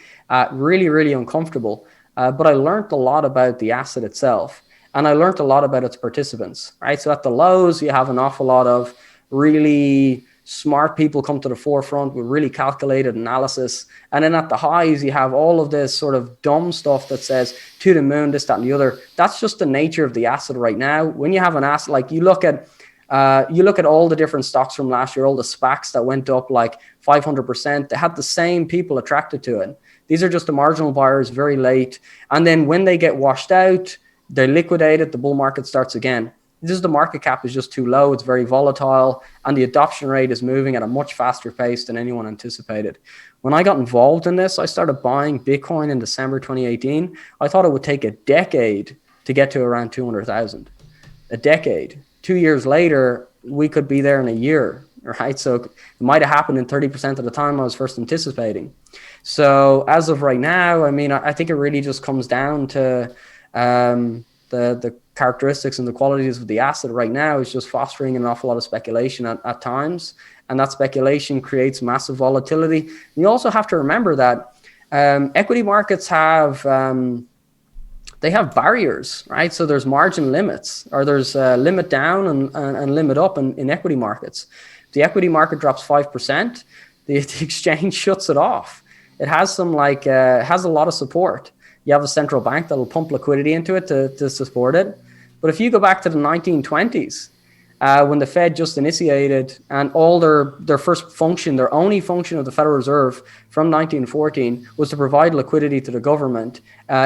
Really, really uncomfortable. But I learned a lot about the asset itself. And I learned a lot about its participants, right? So at the lows, you have an awful lot of really smart people come to the forefront with really calculated analysis. And then at the highs, you have all of this sort of dumb stuff that says to the moon, this, that, and the other. That's just the nature of the asset right now. When you have an asset, like, you look at all the different stocks from last year, all the SPACs that went up like 500%, they had the same people attracted to it. These are just the marginal buyers very late. And then when they get washed out, they liquidate it, the bull market starts again. The market cap is just too low. It's very volatile, and the adoption rate is moving at a much faster pace than anyone anticipated. When I got involved in this, I started buying Bitcoin in December 2018. I thought it would take a decade to get to around 200,000. A decade. 2 years later, we could be there in a year, right? So it might have happened in 30% of the time I was first anticipating. So as of right now, I mean, I think it really just comes down to the characteristics and the qualities of the asset right now is just fostering an awful lot of speculation at times. And that speculation creates massive volatility. And you also have to remember that equity markets have barriers, right? So there's margin limits, or there's limit down and limit up in equity markets. the equity market drops 5%, the exchange shuts it off. It has some has a lot of support. You have a central bank that'll pump liquidity into it to support it. But if you go back to the 1920s, when the Fed just initiated, and all their first function, their only function of the Federal Reserve from 1914 was to provide liquidity to the government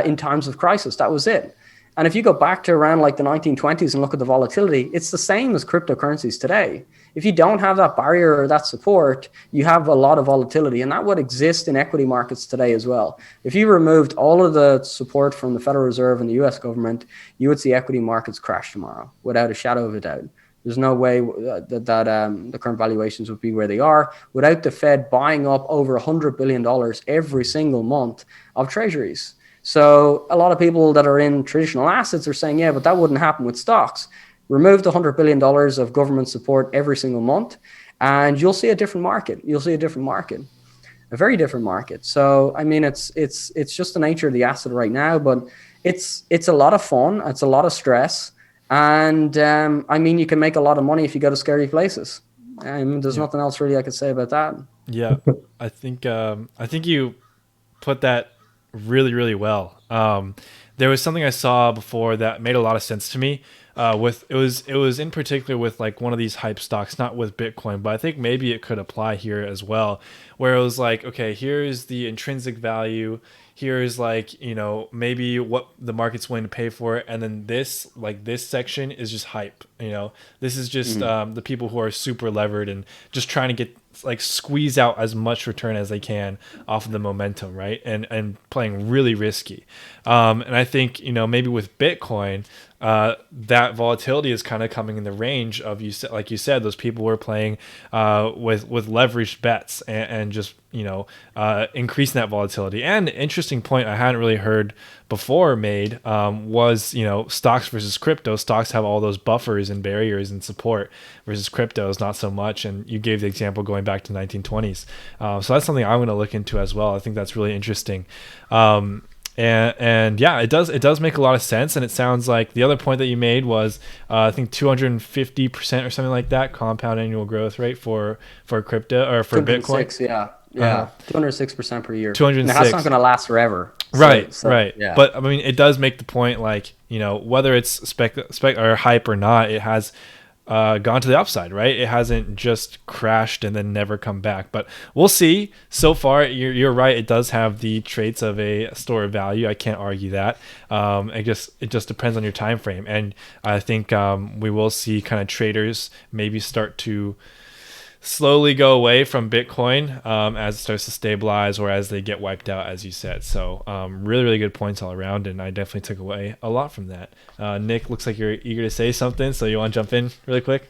in times of crisis. That was it. And if you go back to around like the 1920s and look at the volatility, it's the same as cryptocurrencies today. If you don't have that barrier or that support, you have a lot of volatility, and that would exist in equity markets today as well. If you removed all of the support from the Federal Reserve and the US government, you would see equity markets crash tomorrow without a shadow of a doubt. There's no way that the current valuations would be where they are without the Fed buying up over $100 billion every single month of treasuries. So a lot of people that are in traditional assets are saying, yeah, but that wouldn't happen with stocks. Remove the $100 billion of government support every single month, and you'll see a different market. You'll see a different market, a very different market. So, I mean, it's just the nature of the asset right now, but it's a lot of fun. It's a lot of stress. And I mean, you can make a lot of money if you go to scary places. There's nothing else really I could say about that. Yeah, I think you put that really, really well. There was something I saw before that made a lot of sense to me. It was in particular with like one of these hype stocks, not with Bitcoin, but I think maybe it could apply here as well, where it was like, okay, here's the intrinsic value. Here's like, maybe what the market's willing to pay for it. And then this section is just hype. This is just the people who are super levered and just trying to get squeeze out as much return as they can off of the momentum, right? And playing really risky. And I think, maybe with Bitcoin, that volatility is kind of coming in the range of, like you said, those people who are playing with leveraged bets and just increasing that volatility. And interesting point I hadn't really heard before made was stocks versus crypto. Stocks have all those buffers and barriers and support versus cryptos not so much. And you gave the example going back to 1920s. So that's something I'm going to look into as well. I think that's really interesting. And yeah, it does make a lot of sense. And it sounds like the other point that you made was, I think 250% or something like that compound annual growth rate for crypto or for Bitcoin. Yeah. 206% per year. 206. And that's not going to last forever. Right. Yeah. But I mean, it does make the point, like, whether it's spec or hype or not, it has gone to the upside, right? It hasn't just crashed and then never come back. But we'll see. So far, you're right. It does have the traits of a store of value. I can't argue that. It just depends on your time frame. And I think we will see kind of traders maybe start to slowly go away from Bitcoin as it starts to stabilize or as they get wiped out, as you said. So really, really good points all around, and I definitely took away a lot from that. Nick, looks like you're eager to say something, so you want to jump in really quick?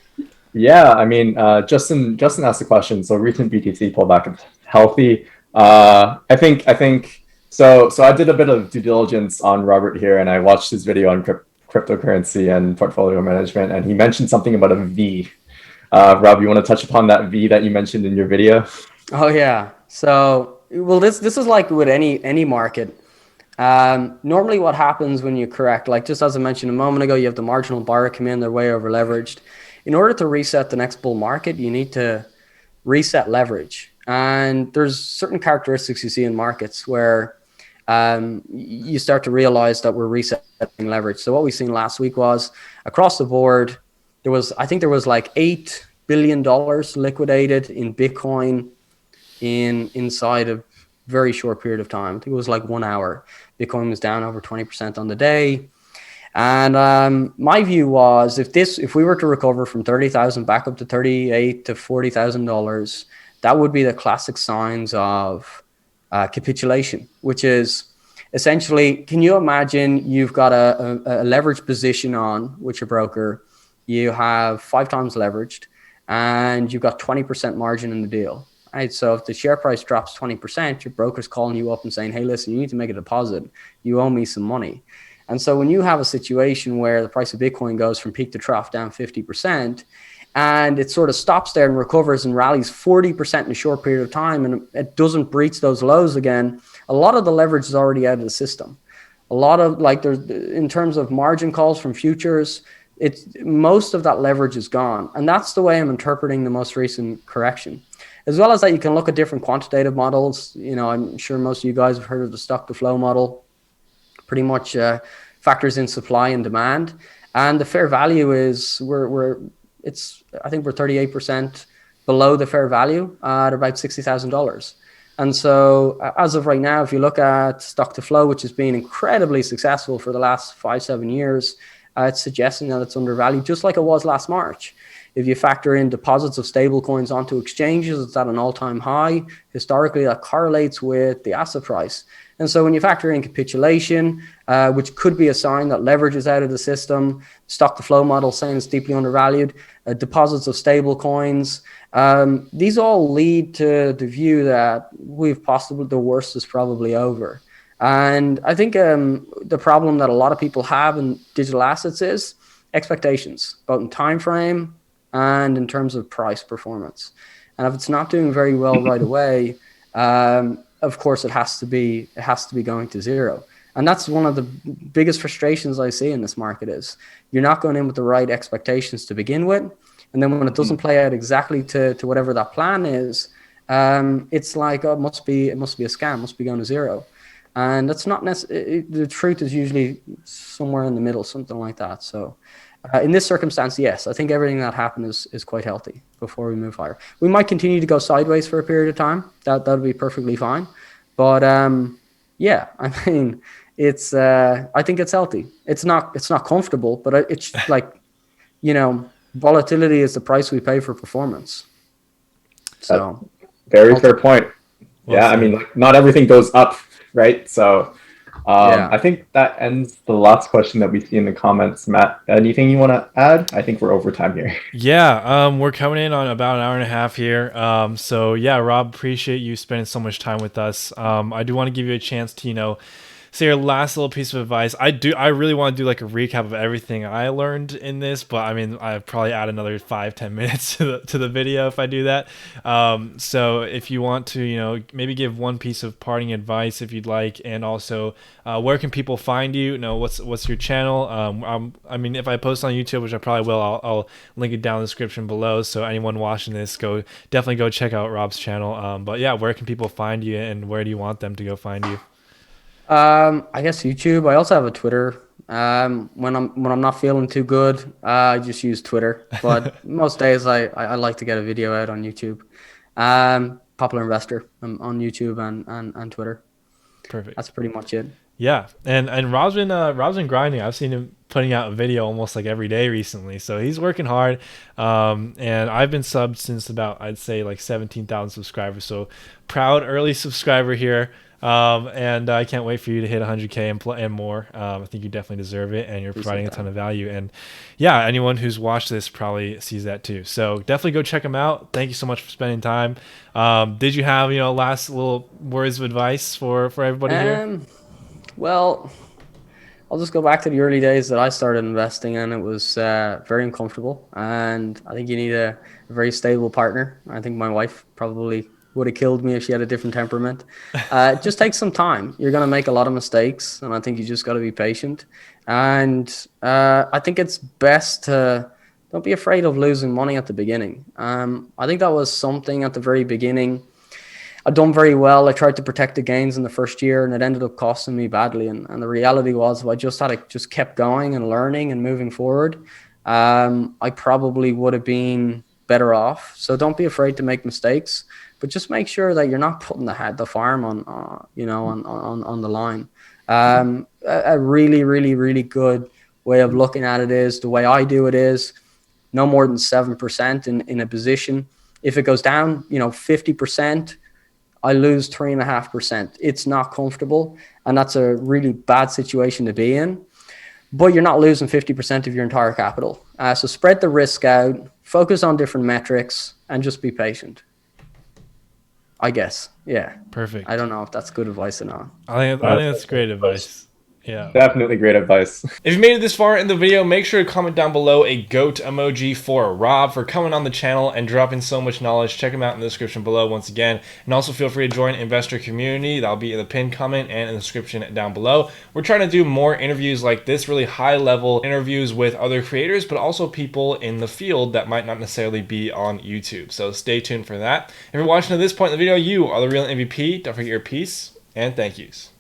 Yeah, I mean, Justin asked the question. So recent BTC pullback is healthy. I think so. I did a bit of due diligence on Robert here, and I watched his video on cryptocurrency and portfolio management, and he mentioned something about a V. Rob, you want to touch upon that V that you mentioned in your video? Oh yeah. So, well, this is like with any market. Normally what happens when you correct, like just as I mentioned a moment ago, you have the marginal buyer come in, they're way over leveraged. In order to reset the next bull market, you need to reset leverage. And there's certain characteristics you see in markets where you start to realize that we're resetting leverage. So what we've seen last week was across the board, there was like $8 billion liquidated in Bitcoin inside a very short period of time. I think it was like 1 hour. Bitcoin was down over 20% on the day. And my view was if we were to recover from 30,000 back up to 38 to $40,000, that would be the classic signs of capitulation, which is essentially, can you imagine you've got a leverage position on which a broker, you have 5 times leveraged and you've got 20% margin in the deal, right? So if the share price drops 20%, your broker's calling you up and saying, hey, listen, you need to make a deposit. You owe me some money. And so when you have a situation where the price of Bitcoin goes from peak to trough down 50% and it sort of stops there and recovers and rallies 40% in a short period of time and it doesn't breach those lows again, a lot of the leverage is already out of the system. A lot of there's in terms of margin calls from futures, it's most of that leverage is gone. And that's the way I'm interpreting the most recent correction. As well as that, you can look at different quantitative models. I'm sure most of you guys have heard of the stock to flow model. Pretty much factors in supply and demand. And the fair value is I think we're 38% below the fair value at about $60,000. And so as of right now, if you look at stock to flow, which has been incredibly successful for the last 5-7 years, it's suggesting that it's undervalued, just like it was last March. If you factor in deposits of stable coins onto exchanges, it's at an all-time high. Historically, that correlates with the asset price. And so when you factor in capitulation, which could be a sign that leverage is out of the system, stock to flow model saying it's deeply undervalued, deposits of stable coins, these all lead to the view that the worst is probably over. And I think the problem that a lot of people have in digital assets is expectations, both in time frame and in terms of price performance. And if it's not doing very well right away, of course it has to be going to zero. And that's one of the biggest frustrations I see in this market is you're not going in with the right expectations to begin with. And then when it doesn't play out exactly to whatever that plan is, it's like, oh, it must be a scam, must be going to zero. And that's not necessarily, the truth is usually somewhere in the middle, something like that. So in this circumstance, yes, I think everything that happened is quite healthy before we move higher. We might continue to go sideways for a period of time. That'll be perfectly fine. But yeah, I mean, it's I think it's healthy. It's not comfortable, but it's like, volatility is the price we pay for performance. So very fair point. Well, yeah, I mean, like, not everything goes up, right? So I think that ends the last question that we see in the comments. Matt, anything you want to add? I think we're over time here. Yeah, we're coming in on about an hour and a half here. So yeah, Rob, appreciate you spending so much time with us. I do want to give you a chance to, say your last little piece of advice. I really want to do like a recap of everything I learned in this, but I mean, I probably add another 5-10 minutes to the video if I do that. So if you want to, maybe give one piece of parting advice if you'd like, and also where can people find you? What's your channel? I mean, if I post on YouTube, which I probably will, I'll link it down in the description below. So anyone watching this, definitely go check out Rob's channel. But yeah, where can people find you, and where do you want them to go find you? I guess YouTube. I also have a Twitter. When I'm not feeling too good, I just use Twitter. But most days I like to get a video out on YouTube. Popular Investor on YouTube and Twitter. Perfect. That's pretty much it. Yeah, and Rob's been grinding. I've seen him putting out a video almost like every day recently, so he's working hard. And I've been subbed since about, I'd say, like 17,000 subscribers. So proud early subscriber here. And I can't wait for you to hit 100K and more. I think you definitely deserve it, and you're providing a ton of value. And yeah, anyone who's watched this probably sees that too. So definitely go check them out. Thank you so much for spending time. Did you have, last little words of advice for everybody here? Well, I'll just go back to the early days that I started investing, and it was very uncomfortable. And I think you need a very stable partner. I think my wife probably would have killed me if she had a different temperament. It just takes some time. You're going to make a lot of mistakes, and I think you just got to be patient. And I think it's best to don't be afraid of losing money at the beginning. I think that was something at the very beginning. I'd done very well. I tried to protect the gains in the first year, and it ended up costing me badly. And the reality was, if I just kept going and learning and moving forward, I probably would have been better off. So don't be afraid to make mistakes, but just make sure that you're not putting the farm on the line. A really, really, really good way of looking at it is, the way I do it is, no more than 7% in a position. If it goes down, 50%, I lose 3.5%. It's not comfortable, and that's a really bad situation to be in. But you're not losing 50% of your entire capital. So spread the risk out, focus on different metrics, and just be patient. I guess. Yeah. Perfect. I don't know if that's good advice or not. I think that's great advice. Yeah. Definitely great advice. If you made it this far in the video, make sure to comment down below a GOAT emoji for Rob for coming on the channel and dropping so much knowledge. Check him out in the description below once again. And also feel free to join Investor Community. That'll be in the pinned comment and in the description down below. We're trying to do more interviews like this, really high level interviews with other creators, but also people in the field that might not necessarily be on YouTube. So stay tuned for that. If you're watching to this point in the video, you are the real MVP. Don't forget your peace and thank yous.